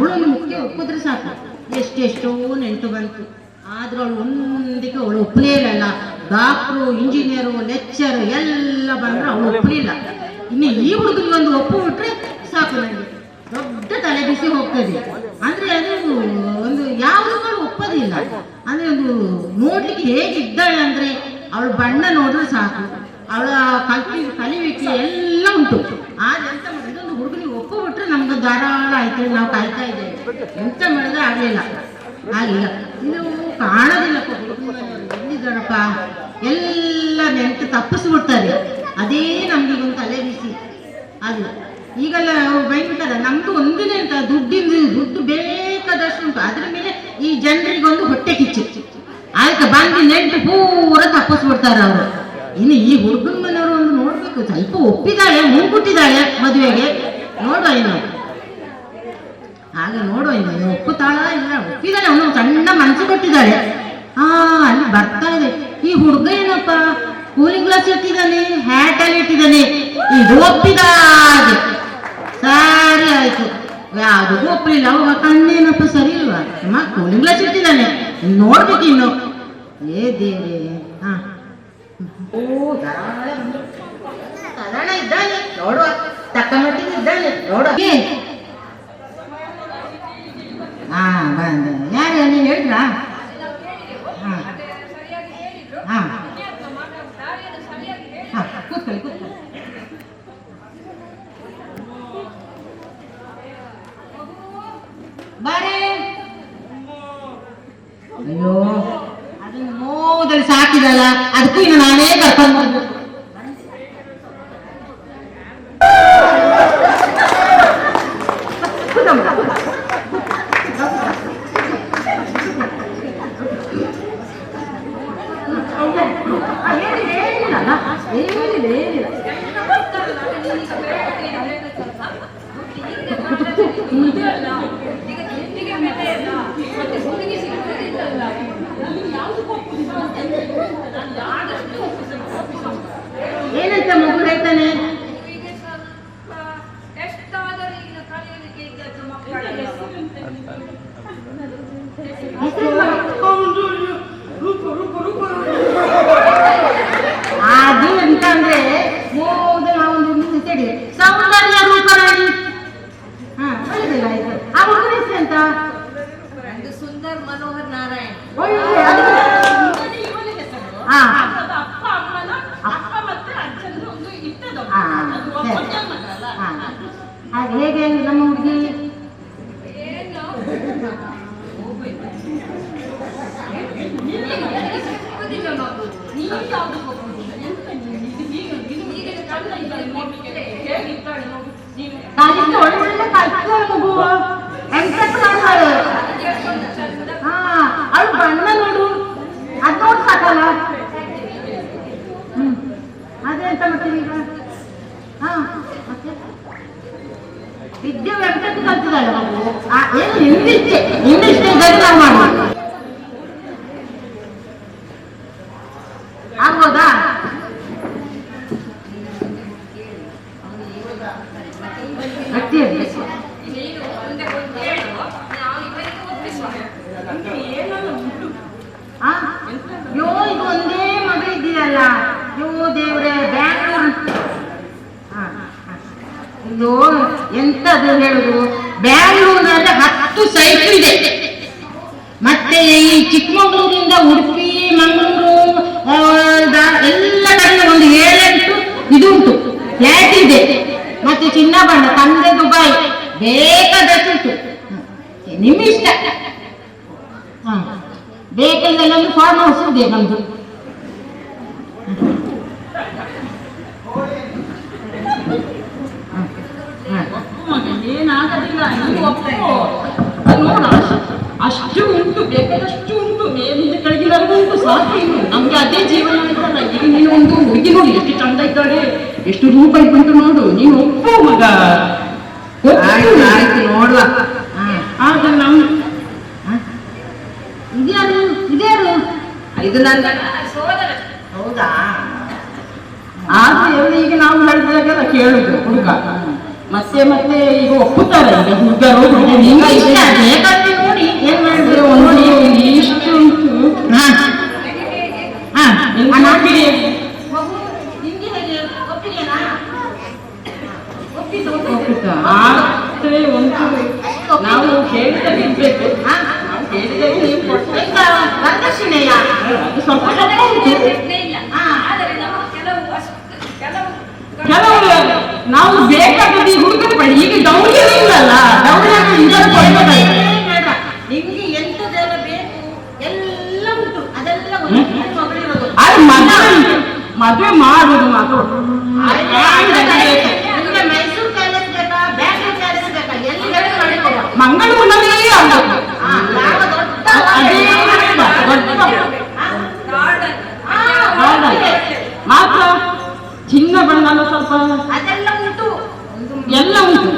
ಅವಳನ್ನು ಮುಖ್ಯ ಒಪ್ಪಿದ್ರೆ ಸಾಕು. ಎಷ್ಟೆಷ್ಟೋ ನೆಂಟು ಬಂತು, ಆದ್ರೂ ಅವಳು ಒಂದಿಗೆ ಅವಳು ಒಪ್ಪಲಿಲ್ಲ. ಡಾಕ್ಟ್ರು, ಇಂಜಿನಿಯರು, ಲೆಕ್ಚರ್ ಎಲ್ಲ ಬಂದ್ರು ಅವಳು ಒಪ್ಪಲಿಲ್ಲ. ಇನ್ನು ಈ ಹುಡುಗನಿಗೆ ಒಂದು ಒಪ್ಪು ಬಿಟ್ರೆ ಸಾಕು, ನನಗೆ ದೊಡ್ಡ ತಲೆ ಬಿಸಿ ಹೋಗ್ತದೆ. ಅಂದ್ರೆ ಅದು ಒಂದು ಯಾವುದೂ ಒಪ್ಪೋದಿಲ್ಲ. ಅಂದ್ರೆ ಒಂದು ನೋಡ್ಲಿಕ್ಕೆ ಹೇಗಿದ್ದಾಳೆ ಅಂದ್ರೆ ಅವಳ ಬಣ್ಣ ನೋಡಿದ್ರೆ ಸಾಕು, ಅವಳ ಕಲಿವಿಕೆ ಎಲ್ಲ ಉಂಟು. ಆದ್ರೆ ಎಂತ ಮಾಡಿದ್ರೆ ಒಂದು ಹುಡುಗನಿಗೆ ಒಪ್ಪು ಬಿಟ್ರೆ ನಮ್ಗೆ ಧಾರಾಳ ಆಯ್ತು, ನಾವು ಕಾಯ್ತಾ ಇದ್ದೇವೆ. ಎಂತ ಮಾಡಿದ್ರೆ ಆಗಲಿಲ್ಲ. ಇದು ಕಾಣೋದಿಲ್ಲಪ್ಪ. ಎಲ್ಲಿದ್ದಾರಪ್ಪ ಎಲ್ಲ ನೆಂಟು ತಪ್ಪಿಸ್ಬಿಡ್ತಾರೆ. ಅದೇ ನಮ್ಗೆ ಒಂದು ತಲೆ ಬಿಸಿ. ಅದು ಈಗೆಲ್ಲ ಭಯಂಕರ. ನಮ್ದು ಒಂದಿನ ಅಂತ ದುಡ್ಡು ಬೇಕಾದಷ್ಟು ಉಂಟು. ಅದ್ರ ಮೇಲೆ ಈ ಜನರಿಗೊಂದು ಹೊಟ್ಟೆ ಕಿಚ್ಚು. ಆಯ್ತು ಬಂದು ನೆಂಟು ಪೂರ ತಪ್ಪಿಸ್ಬಿಡ್ತಾರೆ ಅವರು. ಇನ್ನು ಈ ಹುಡುಗನ ಮನೆಯವರು ಒಂದು ನೋಡ್ಬೇಕು, ಸ್ವಲ್ಪ ಒಪ್ಪಿದ್ದಾಳೆ, ಮುಂಗುಟ್ಟಿದ್ದಾಳೆ ಮದುವೆಗೆ, ನೋಡುವ ಇನ್ನು ಹಾಗೆ ನೋಡುವ ಇನ್ನು ಒಪ್ಪುತ್ತಾಳ ಇಲ್ಲ. ಒಪ್ಪಿದ್ದಾಳೆ, ಅವನು ಸಣ್ಣ ಮನಸ್ಸು ಕೊಟ್ಟಿದ್ದಾಳೆ. ಅಲ್ಲಿ ಬರ್ತಾ ಇದೆ. ಈ ಹುಡುಗ ಏನಪ್ಪ ಕೂಲಿಂಗ್ ಗ್ಲಾಸ್ ಇಟ್ಟಿದ್ದಾನೆ, ಹ್ಯಾಟ್ ಅಲ್ಲಿ ಇಟ್ಟಿದ್ದಾನೆ. ಇದು ಒಪ್ಪಿದ ಹಾಗೆ ಸರಿ ಆಯ್ತು. ಯಾವುದಕ್ಕೂ ಒಪ್ಪಲಿಲ್ಲ. ಅವಾಗ ಕಣ್ಣೇನಪ್ಪ ಸರಿ ಇಲ್ವಾ? ಕೂಲಿಂಗ್ ಗ್ಲಾಸ್ ಇಟ್ಟಿದ್ದಾನೆ, ನೋಡ್ಬೇಕು ಇನ್ನು. ಏ ದೇವ್ರೆ. ಓ ಸಾಧಾರಣ ಇದ್ದಾನೆ, ನೋಡುವ ತಕ್ಕ ಮಟ್ಟಿಗೆ ಇದ್ದಾನೆ, ನೋಡುವ. ಬಂದ ಯಾರು ನೀನು ಹೇಳಿದ್ರಾ? ಕೂತ್ಕೊಳ್ಳಿ ಕೂತ್ಕೊಳ್ಳಿ. ಬಾರೆ. ಅಯ್ಯೋ ಅದನ್ನು ನೋದಲ್ಲಿ ಸಾಕಿದಲ್ಲ, ಅದಕ್ಕೂ ಇನ್ನು ನಾನೇ ಕರ್ಕೊಂಡು ಬಂದು. ಏನಂತ ಮಗು ಹೇಳ್ತಾನೆ? ಅದು ಎಂತ ಅಂದ್ರೆ ನಾವೊಂದು ಸೌಂದರ್ಯ ರೂಪರಾಣಿ. ಒಳ್ಳೆದಿಲ್ಲ ಆಯ್ತು. ಆ ಮಗು ಹೆಸರು ಎಂತ? ಸುಂದರ್ ಮನೋಹರ್ ನಾರಾಯಣ್. ಹಾಗೆ ಹೇಗೆ ನಮ್ಮ ಹುಡುಗಿ? ಒಳ್ಳೆ ಕಲ್ತಿದ್ದಾಳೆ ಮಗು, ಎಂಟತ್ತು ಮಾಡ್ತಾಳೆ. ಅವಳು ಬಣ್ಣ ನೋಡು, ಅದು ನೋಡಿ ಸಾಕಲ್ಲ. ಅದೇ ಎಂತ ಮಾಡ್ತೀವಿ ಈಗ? ಮತ್ತೆ ವಿದ್ಯೆ ವ್ಯವಸ್ಥೆ ಕಲ್ತಿದ್ದಾಳೆ ಮಗು. ಏನು ಇಂಗ್ಲಿಷ್ ಇದ್ದಾಗ ನಾವು ಮಾಡುವ ಆಗ್ಬೋದಾ? ಯೋ ಇದು ಒಂದೇ ಮಗ ಇದೆಯಲ್ಲ, ಯೋ ದೇವ್ರೆ. ಬ್ಯಾಂಗ್ಳೂರ್ ಇದು ಎಂತದ್ದು ಹೇಳುದು? ಬ್ಯಾಂಗ್ಳೂರಿನಲ್ಲಿ 10 ಸೈಟ್ ಇದೆ. ಮತ್ತೆ ಈ ಚಿಕ್ಕಮಗಳೂರಿಂದ ಉಡುಪಿ, ಮಂಗಳೂರು ಎಲ್ಲ ಕಡೆ ಒಂದು 7-8 ಇದು ಉಂಟು, ಫ್ಲಾಟ್ ಇದೆ. ಮತ್ತೆ ಚಿನ್ನಬಣ್ಣ, ತಂದೆ ದುಬೈ, ಬೇಕಾದಷ್ಟು ಉಂಟು. ನಿಮ್ಮಿಷ್ಟ. ಬೇಕಲ್ಲ ಒಂದು ಫಾರ್ಮ್ ಹೌಸ್ ಇದೆ ನಮ್ದು. ಏನಾಗದಿಲ್ಲ, ನೋಡ ಅಷ್ಟು ಉಂಟು, ಬೇಕಾದಷ್ಟು ಉಂಟು. ಮೇಲಿಂದ ಕೆಳಗಿನವರೆಗೂ ಉಂಟು, ಸಾಕು. ಇನ್ನು ನಮ್ಗೆ ಅದೇ ಜೀವನ ಇದ್ದಲ್ಲ. ಈಗ ನೀನು ಒಂದು ಹುಡುಗಿ ನೋಡಿ ಎಷ್ಟು ಚಂದ ಇದ್ದಾಳೆ, ಎಷ್ಟು ರೂಪ ಇದ್ದುಂಟು ನೋಡು. ನೀನು ಒಪ್ಪು ಮಗ, ಆಯ್ತು ನೋಡುವ. ಆಗ ನಮ್ ಇದ್ಯಾರು ಇದ್ಯಾರು? ಇದು ನನ್ನ ಸೋದರ. ಹೌದಾ? ಆದ್ರೆ ಈಗ ನಾವು ಹೇಳಿದಾಗೆಲ್ಲ ಕೇಳುದು ಹುಡುಗ. ಮತ್ತೆ ಮತ್ತೆ ಈಗ ಒಪ್ಪುತ್ತಾರೆ ಈಗ ಹುಡುಗರು ನಿಮ್ಗೆ ಇಷ್ಟ ಬೇಕಾದ್ರೆ ನೋಡಿ ಏನ್ ಮಾಡಿದ್ರೆ ಒಂದು ಇಷ್ಟು ಉಂಟು. ಆದ್ರೆ ಒಂದು ನಾವು ಹೇಳಿದಾಗ ಇರ್ಬೇಕು. ನಾವು ಹೇಳಿದಾಗ ನೀವು ಕೊಡ್ಬೇಕು ವರದಕ್ಷಿಣೆಯ ಅದು ಸ್ವಲ್ಪ ಕೆಲವು ನಾವು ಬೇಕಾಗದೆ ಹುಡುಗರು ಪಡಿ ಈಗ ಡೌನ್ಗೆ ಇಲ್ಲಲ್ಲ ಡೌನ್ಯಾಗ ಇದನ್ನು ಕೊಡ್ಬೇಕಾದ್ರೆ ನಿಮ್ಗೆ ಎಂತದೆಲ್ಲ ಬೇಕು ಎಲ್ಲ ಉಂಟು ಅದೆಲ್ಲ ಮದುವೆ ಮಾಡುದು ಮಾತ್ರ ಮೈಸೂರು ಪ್ಯಾಲೇಸ್ ಬೇಕಾ ಬ್ಯಾಂಗ್ಳೂರ್ ಪ್ಯಾಲೇಸ್ ಬೇಕಾ ಎಲ್ಲಿ ಮಾಡಿಕೊಡ ಮಂಗಳೂರಿನಲ್ಲಿ ಮಾತ್ರ ಚಿನ್ನ ಬಣ್ಣಲ್ಲ ಸ್ವಲ್ಪ ಅದೆಲ್ಲ ಉಂಟು ಎಲ್ಲ ಉಂಟು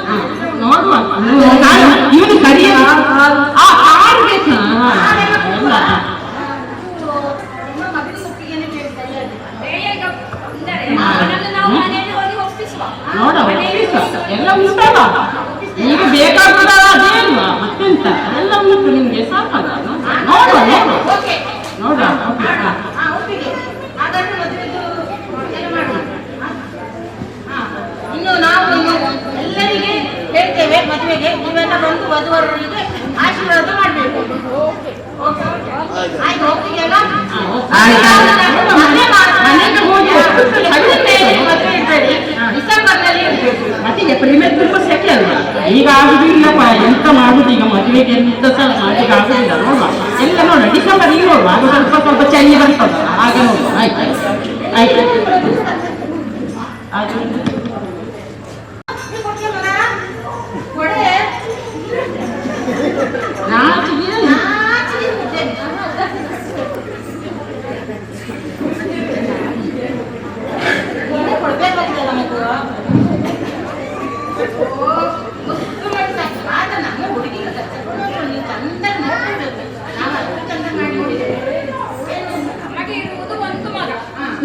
ನೋಡುವ ಇವನು ಕರಿಯ ಆಡ್ಬೇಕು ನೋಡ ಎಲ್ಲ ಉಂಟಲ್ಲ ಈಗ ಬೇಕಾಗುದ ಅದೇ ಅಲ್ವಾ ಮತ್ತೆಂತ ಅದೆಲ್ಲ ಉಂಟು ನಿಮ್ಗೆ ಸಾಕಲ್ಲ ನೋಡುವ ನೋಡುವ ಇನ್ನು ನಾವು ಎಲ್ಲರಿಗೆ ಹೇಳ್ತೇವೆ ಮದುವೆಗೆ ನೀವೆಲ್ಲ ಬಂದು ವಧುವರರಿಗೆ ಆಶೀರ್ವಾದ ಮಾಡಬೇಕು. ಆಯ್ತು ಹೋಗ್ತೀಯಲ್ಲ ಮನೆಗೆ ಹೋಗಿ ಡಿಸೆಂಬರ್ನಲ್ಲಿ ಮತ್ತೆ ಪ್ರೀಮಿಯರ್ ತುಂಬ ಸೆಕೆ ಅಲ್ವಾ ಈಗ ಆಗುದಿಲ್ಲಪ್ಪ ಎಂತ ಮಾಡುದು ಈಗ ಮದುವೆಗೆ ಎಂತ ಸಹ ಈಗ ಆಗುದಿಲ್ಲ ನೋಡುವ ಎಲ್ಲ ನೋಡುವ ಡಿಸೆಂಬರ್ ಈಗ ನೋಡುವ ಆಗ ಸ್ವಲ್ಪ ಚಳಿ ಬರ್ತದ ಆಗ ನೋಡುವ ಆಯ್ತು ಆಯ್ತು ಆಯ್ತು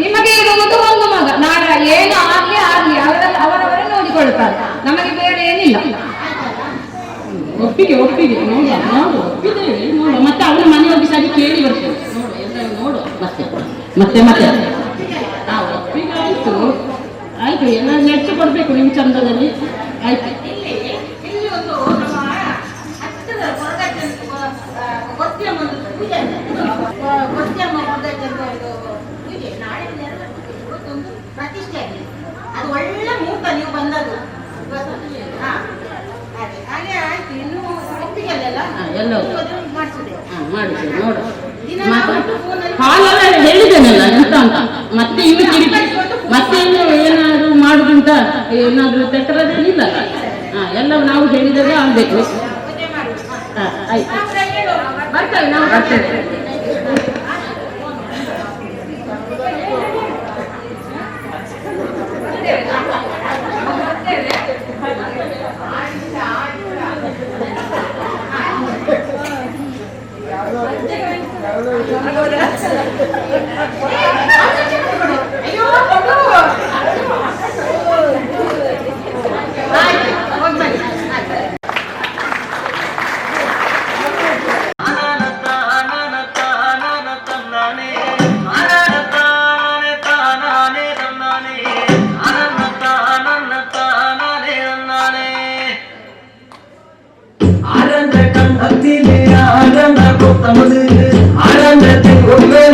ನಿಮಗೆ ಇರುವುದು ಒಂದು ಮಗ ನಾಳೆ ಏನು ಆಗ್ಲಿ ಅವರವರೇ ನೋಡಿಕೊಳ್ಳುತ್ತಾರೆ ನಮಗೆ ಬೇರೆ ಏನಿಲ್ಲ. ಒಪ್ಪಿಗೆ ನೋಡು ಒಪ್ಪಿದ್ದೇವೆ ನೋಡು ಮತ್ತೆ ಅವನ ಮನೆ ಹೋಗಿ ಸರಿ ಕೇಳಿ ಬರ್ತೇವೆ ನೋಡು ಎಲ್ಲ ನೋಡು ಮತ್ತೆ ಒಪ್ಪಿಗೆ ಆಯ್ತು ಎಲ್ಲ ನೆಟ್ಟು ಕೊಡ್ಬೇಕು ನಿಮ್ ಚಂದದಲ್ಲಿ ಆಯ್ತು. ಪ್ರತಿಷ್ಠೆ ಅದು ಒಳ್ಳೆ ಮುಹೂರ್ತ ನೀವು ಬಂದದ್ದು ಹಾಗೆ ಆಯ್ತು ಇನ್ನು ಒಪ್ಪಿಗೆಲ್ಲ ಮಾಡಿಸಿ ನೋಡು ಹಾಲೆಲ್ಲ ಹೇಳಿದ್ದೇನಲ್ಲ ಎಂತ ಅಂತ ಮತ್ತೆ ಇನ್ನು ತಿರುಗಿ ಮತ್ತೆ ಇನ್ನು ಏನಾದ್ರು ಮಾಡುದಂತ ಏನಾದ್ರು ತೆಕ್ಕರದೇನಿಲ್ಲಲ್ಲ ಎಲ್ಲ ನಾವು ಹೇಳಿದಾಗ ಆಗ್ಬೇಕು. ಆಯ್ತು ಬರ್ತೇವೆ ನಾವು ಬರ್ತೇವೆ. ஆரந்த கண்ணத்திலே ஆரந்த கொத்தமது ஆரந்த தெங்கொம்பே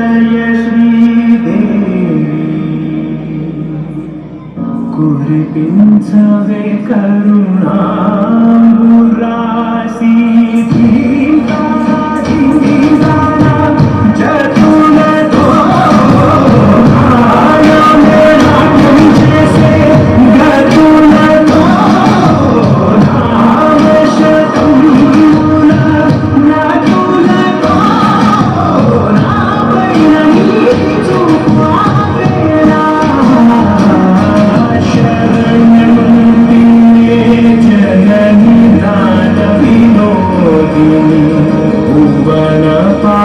जय श्रीदेवी कुरिपिंचवे करुणांबुरासी धीरा धीरा जतुलतो आयामे नाट्यं जैसे गतुलतो नामशतं मूला नातुलतो नापैनही चुपावेला शरणं दिने जननी नादविनोदिनी भुवनपालिनी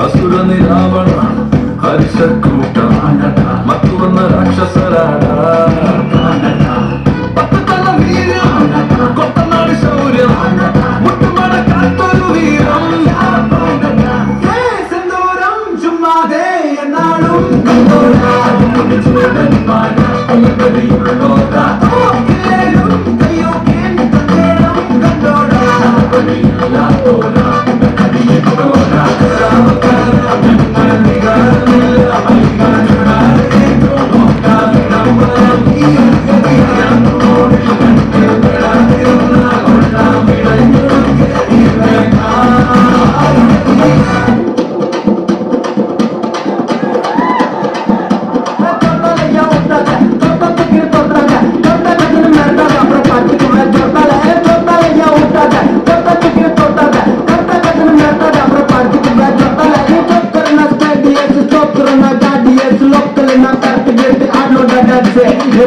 ಅಸುರನಿ ರಾವಣ ಹರಿಷಕೂಟ ಮತ್ತು ಒಂದು ರಾಕ್ಷಸರಾದ ಪತ್ತಲ ವೀರ್ಯ ಕೊತ್ತನಾಡಿ ಶೌರ್ಯ ಮುಟ್ಟು ಮಾಡ ಕಾತರು ವೀರಂ ಸಿಂಧೂರಂ ಜುಮ್ಮಾದೆ ಎನ್ನಾಳು ಕೈಯೋ ಗಂಡೋಡ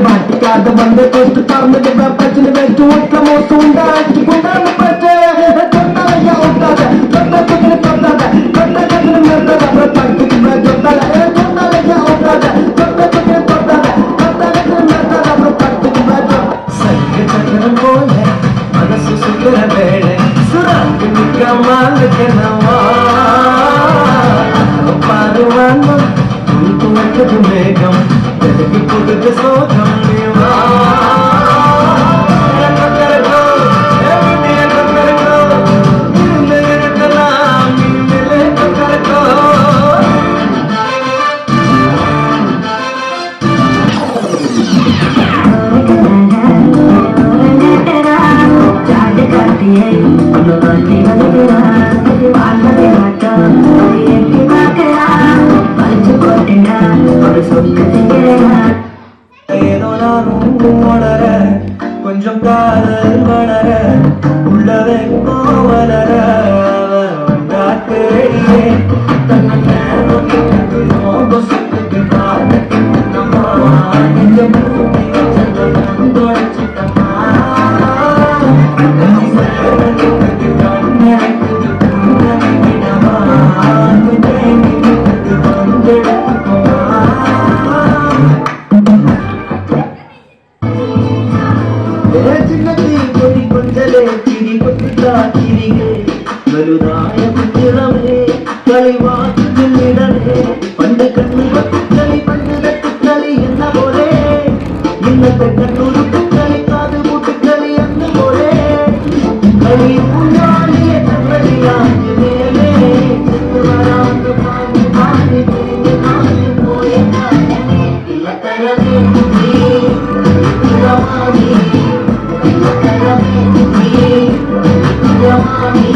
बाटिकाद बंदे कोस्ट काम में बचने में चूट का मौसम डांस गुंडा में बचे करता या उठा दे करता कितने करता दे करता कितने मरता है अपना पार्टी में जोता है करता या उठा दे करता कितने करता दे करता कितने मरता है अपना पार्टी में जो संग चक्र बोले मनसु सुकर बेड़े सुराग निकमाल के नवा पारवान तुम एक मेघम तेरे खुद के सोचम निवा மாயத்திடமே களிவாக்கிடமே பண்டு கண்ணு களி பண்டு களி என்ன போலே இன்னத்தை கண்ணூருக்கு களி காது மூட்டுக்களி என்ன போலே களி முன்னாடியே தங்கடியாகி மேலே சென்று வராந்து பாடி பாடி பாடி போயே இல்ல தரவே ரமானி இல்ல தரவே ரமானி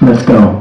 Let's go.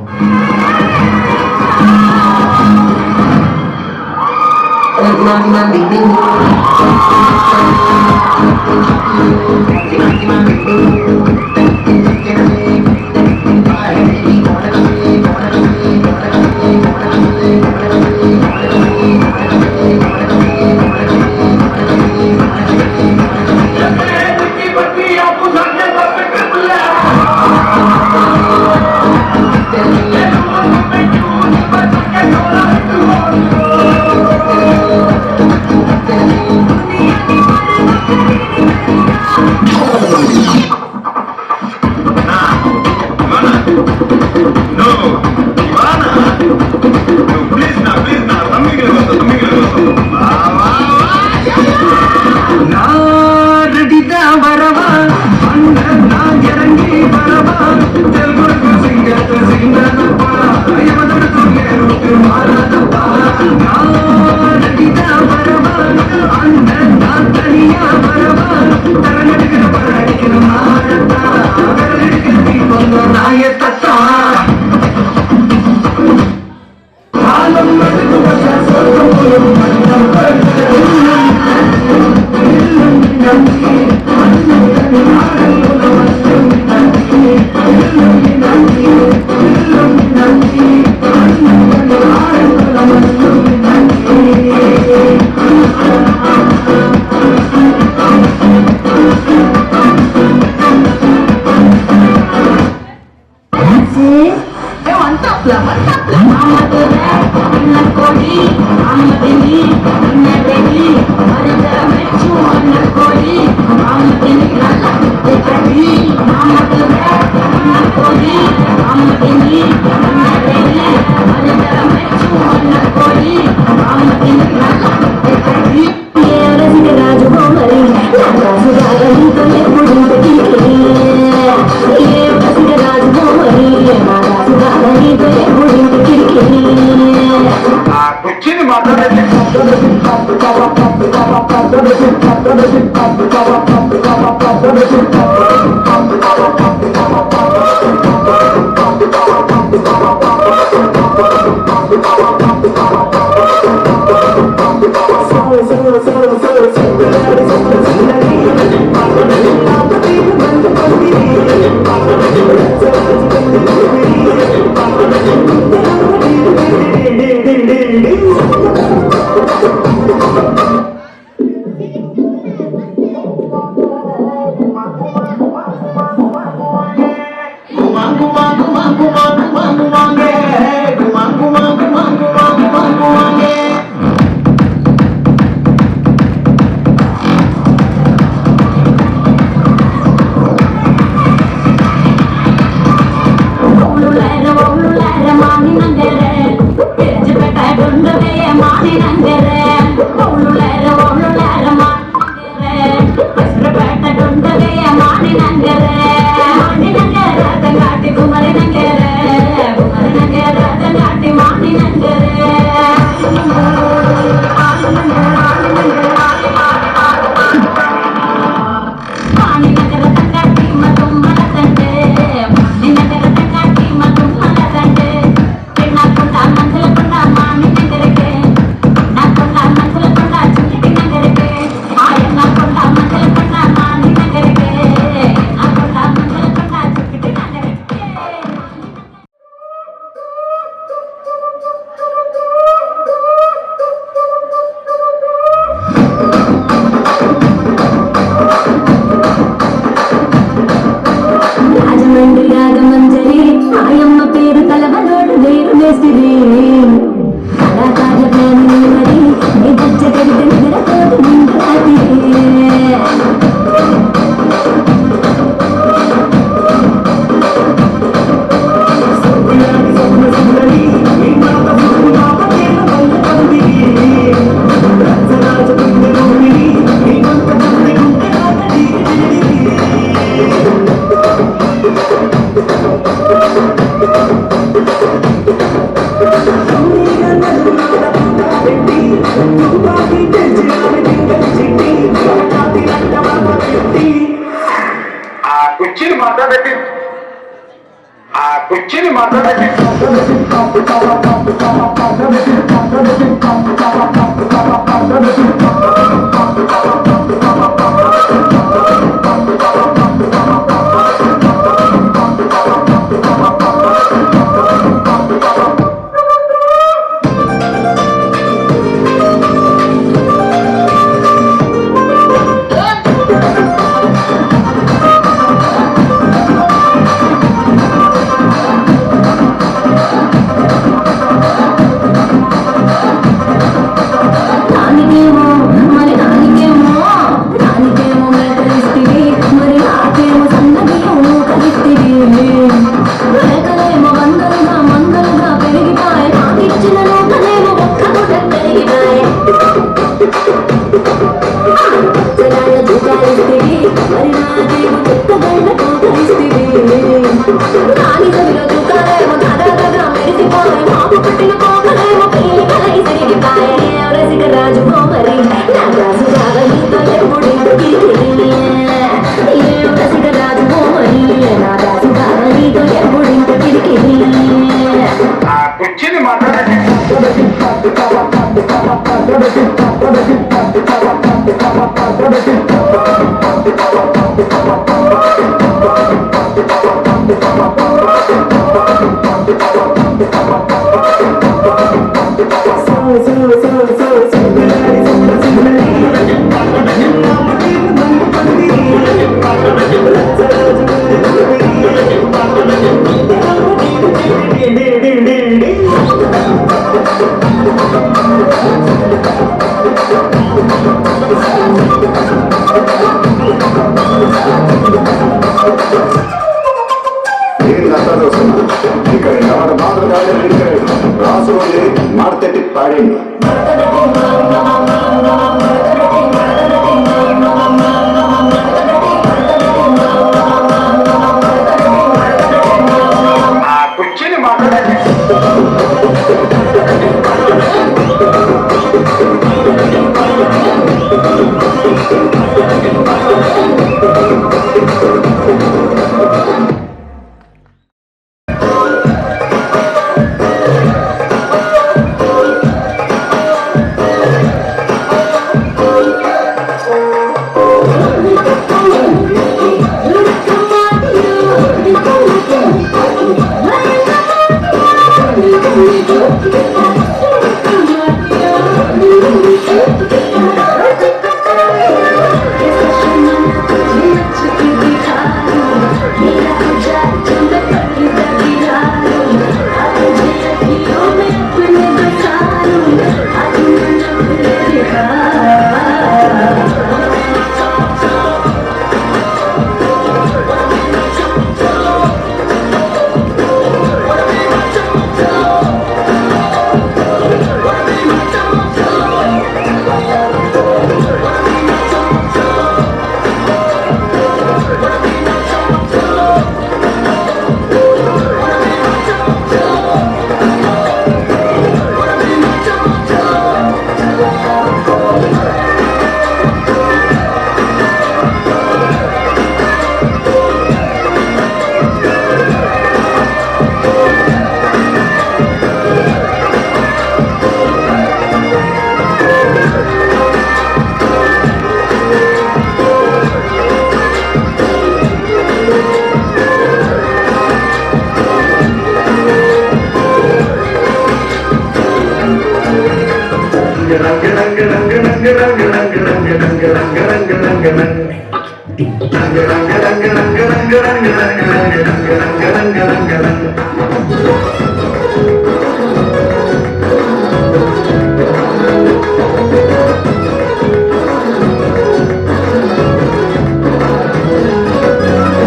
ಮಾಡ್ತೇನೆ ಪಾಡಿ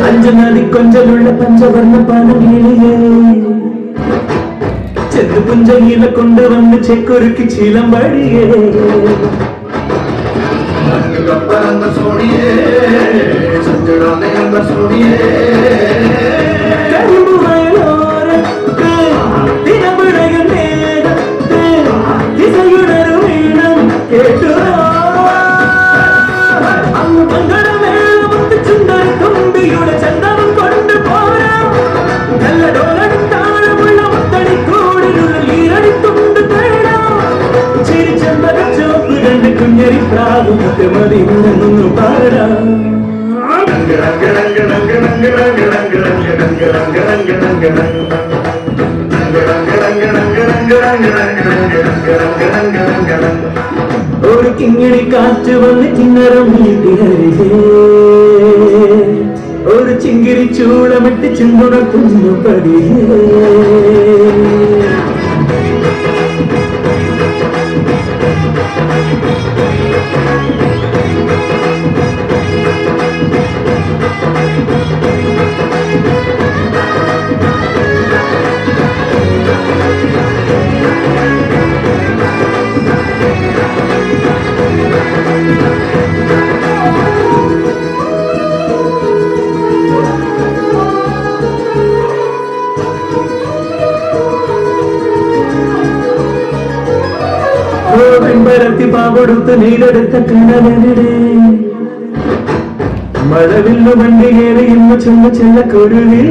అంజనాది కొంజలుళ్ళ పంచవర్ణ పానవీలియే చెందు పుంజగీల కొండవన్ను చెక్కురికి చీలంబడియే ಗಬ್ಬರಂಗ ಸೋಣಿಯೇ ಸಂಜಡಾನೆಯಂಗ ಸೋಣಿಯೇ ಕರಿಮುಹಯಲೋರಕ್ಕೆ ದಿನಬಡಗ ನೇರಕ್ಕೆ ದಿಸಯುಡರು ವೀಣಂ ಕೇಟು ಅಂಗು ಮಂಗಳ ಮೇಳ ಮತ್ತು ಚುಂದರ ತುಂಬಿಯುಡ ಚಂದವ ಕೊಂಡು ಪೋರ ಎಲ್ಲ ಡೋಲಂತಾಳ മതി എന്നൊന്നു പാടാം. ഒരു കിങ്ങിണി കാറ്റ് വന്ന് കിന്നരം വീട്ടിലരികെ ഒരു ചിങ്കിരി ചൂളമിട്ട് ചിന്തുണ കുഞ്ഞു പതിയേ. പെൺപരത്തി പാവെടുത്ത് നീരെടുത്ത കിണവനിടെ മഴവില്ലു വണ്ടിയേറി ഇന്ന് ചെന്ന് ചെല്ലക്കൊരുവിടെ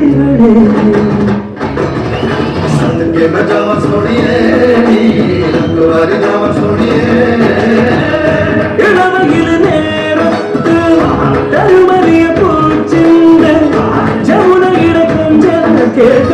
ഇളവയിൽ നേരത്ത് തരുമറിയ പൂച്ചിന്റെ ജമുനയുടെ കൊഞ്ചം കേട്ട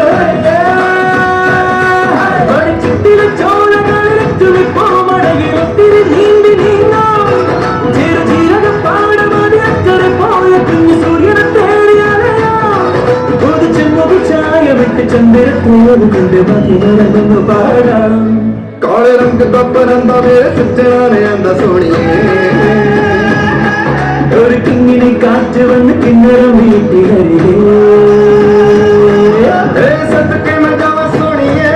ചന്ദ്രന്ന് പാടാം. കാളരംഗ കപ്പനന്തമേ ചുറ്റാനെ അന്ത സോണിയേ ഒരു കിങ്ങിണി കാറ്റ് വന്ന് കിന്നരം വീട്ടിലരികെ സത്യ മജാവ സോണിയേ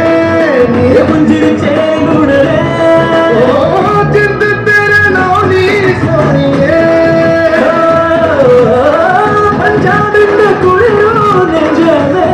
പുഞ്ചിരി ചേരുടേ ജിന്ദ തേരെ നൗനി സോണിയേ പഞ്ചാബിന്റെ കുളിരോ നെഞ്ചമേ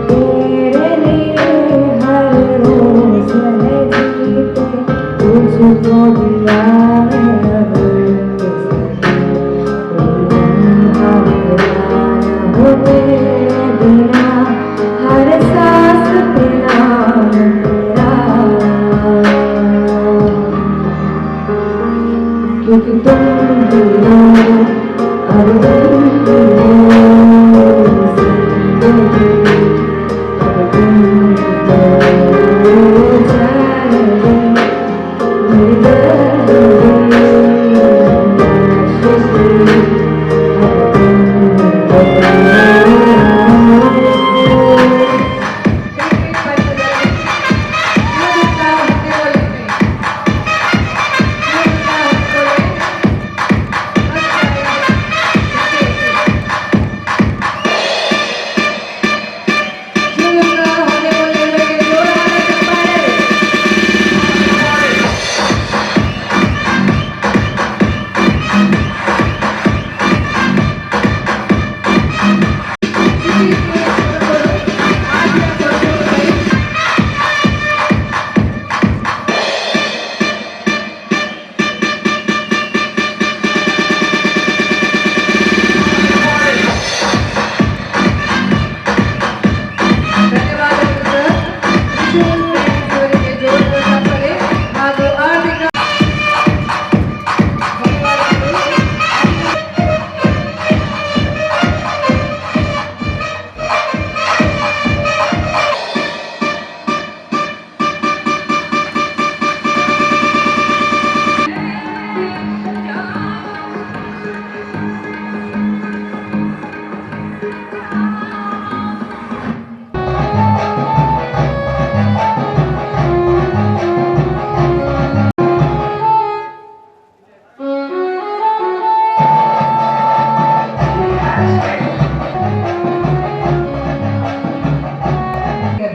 तेरे लिए तुझको दिया है अब हो तेरे बिना हर सांस पे नाम तेरा क्योंकि तुम भी हो अब तुम भी हो जिंदगी अब तुम तो जाने मेरे दर्द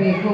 ಬೇಕು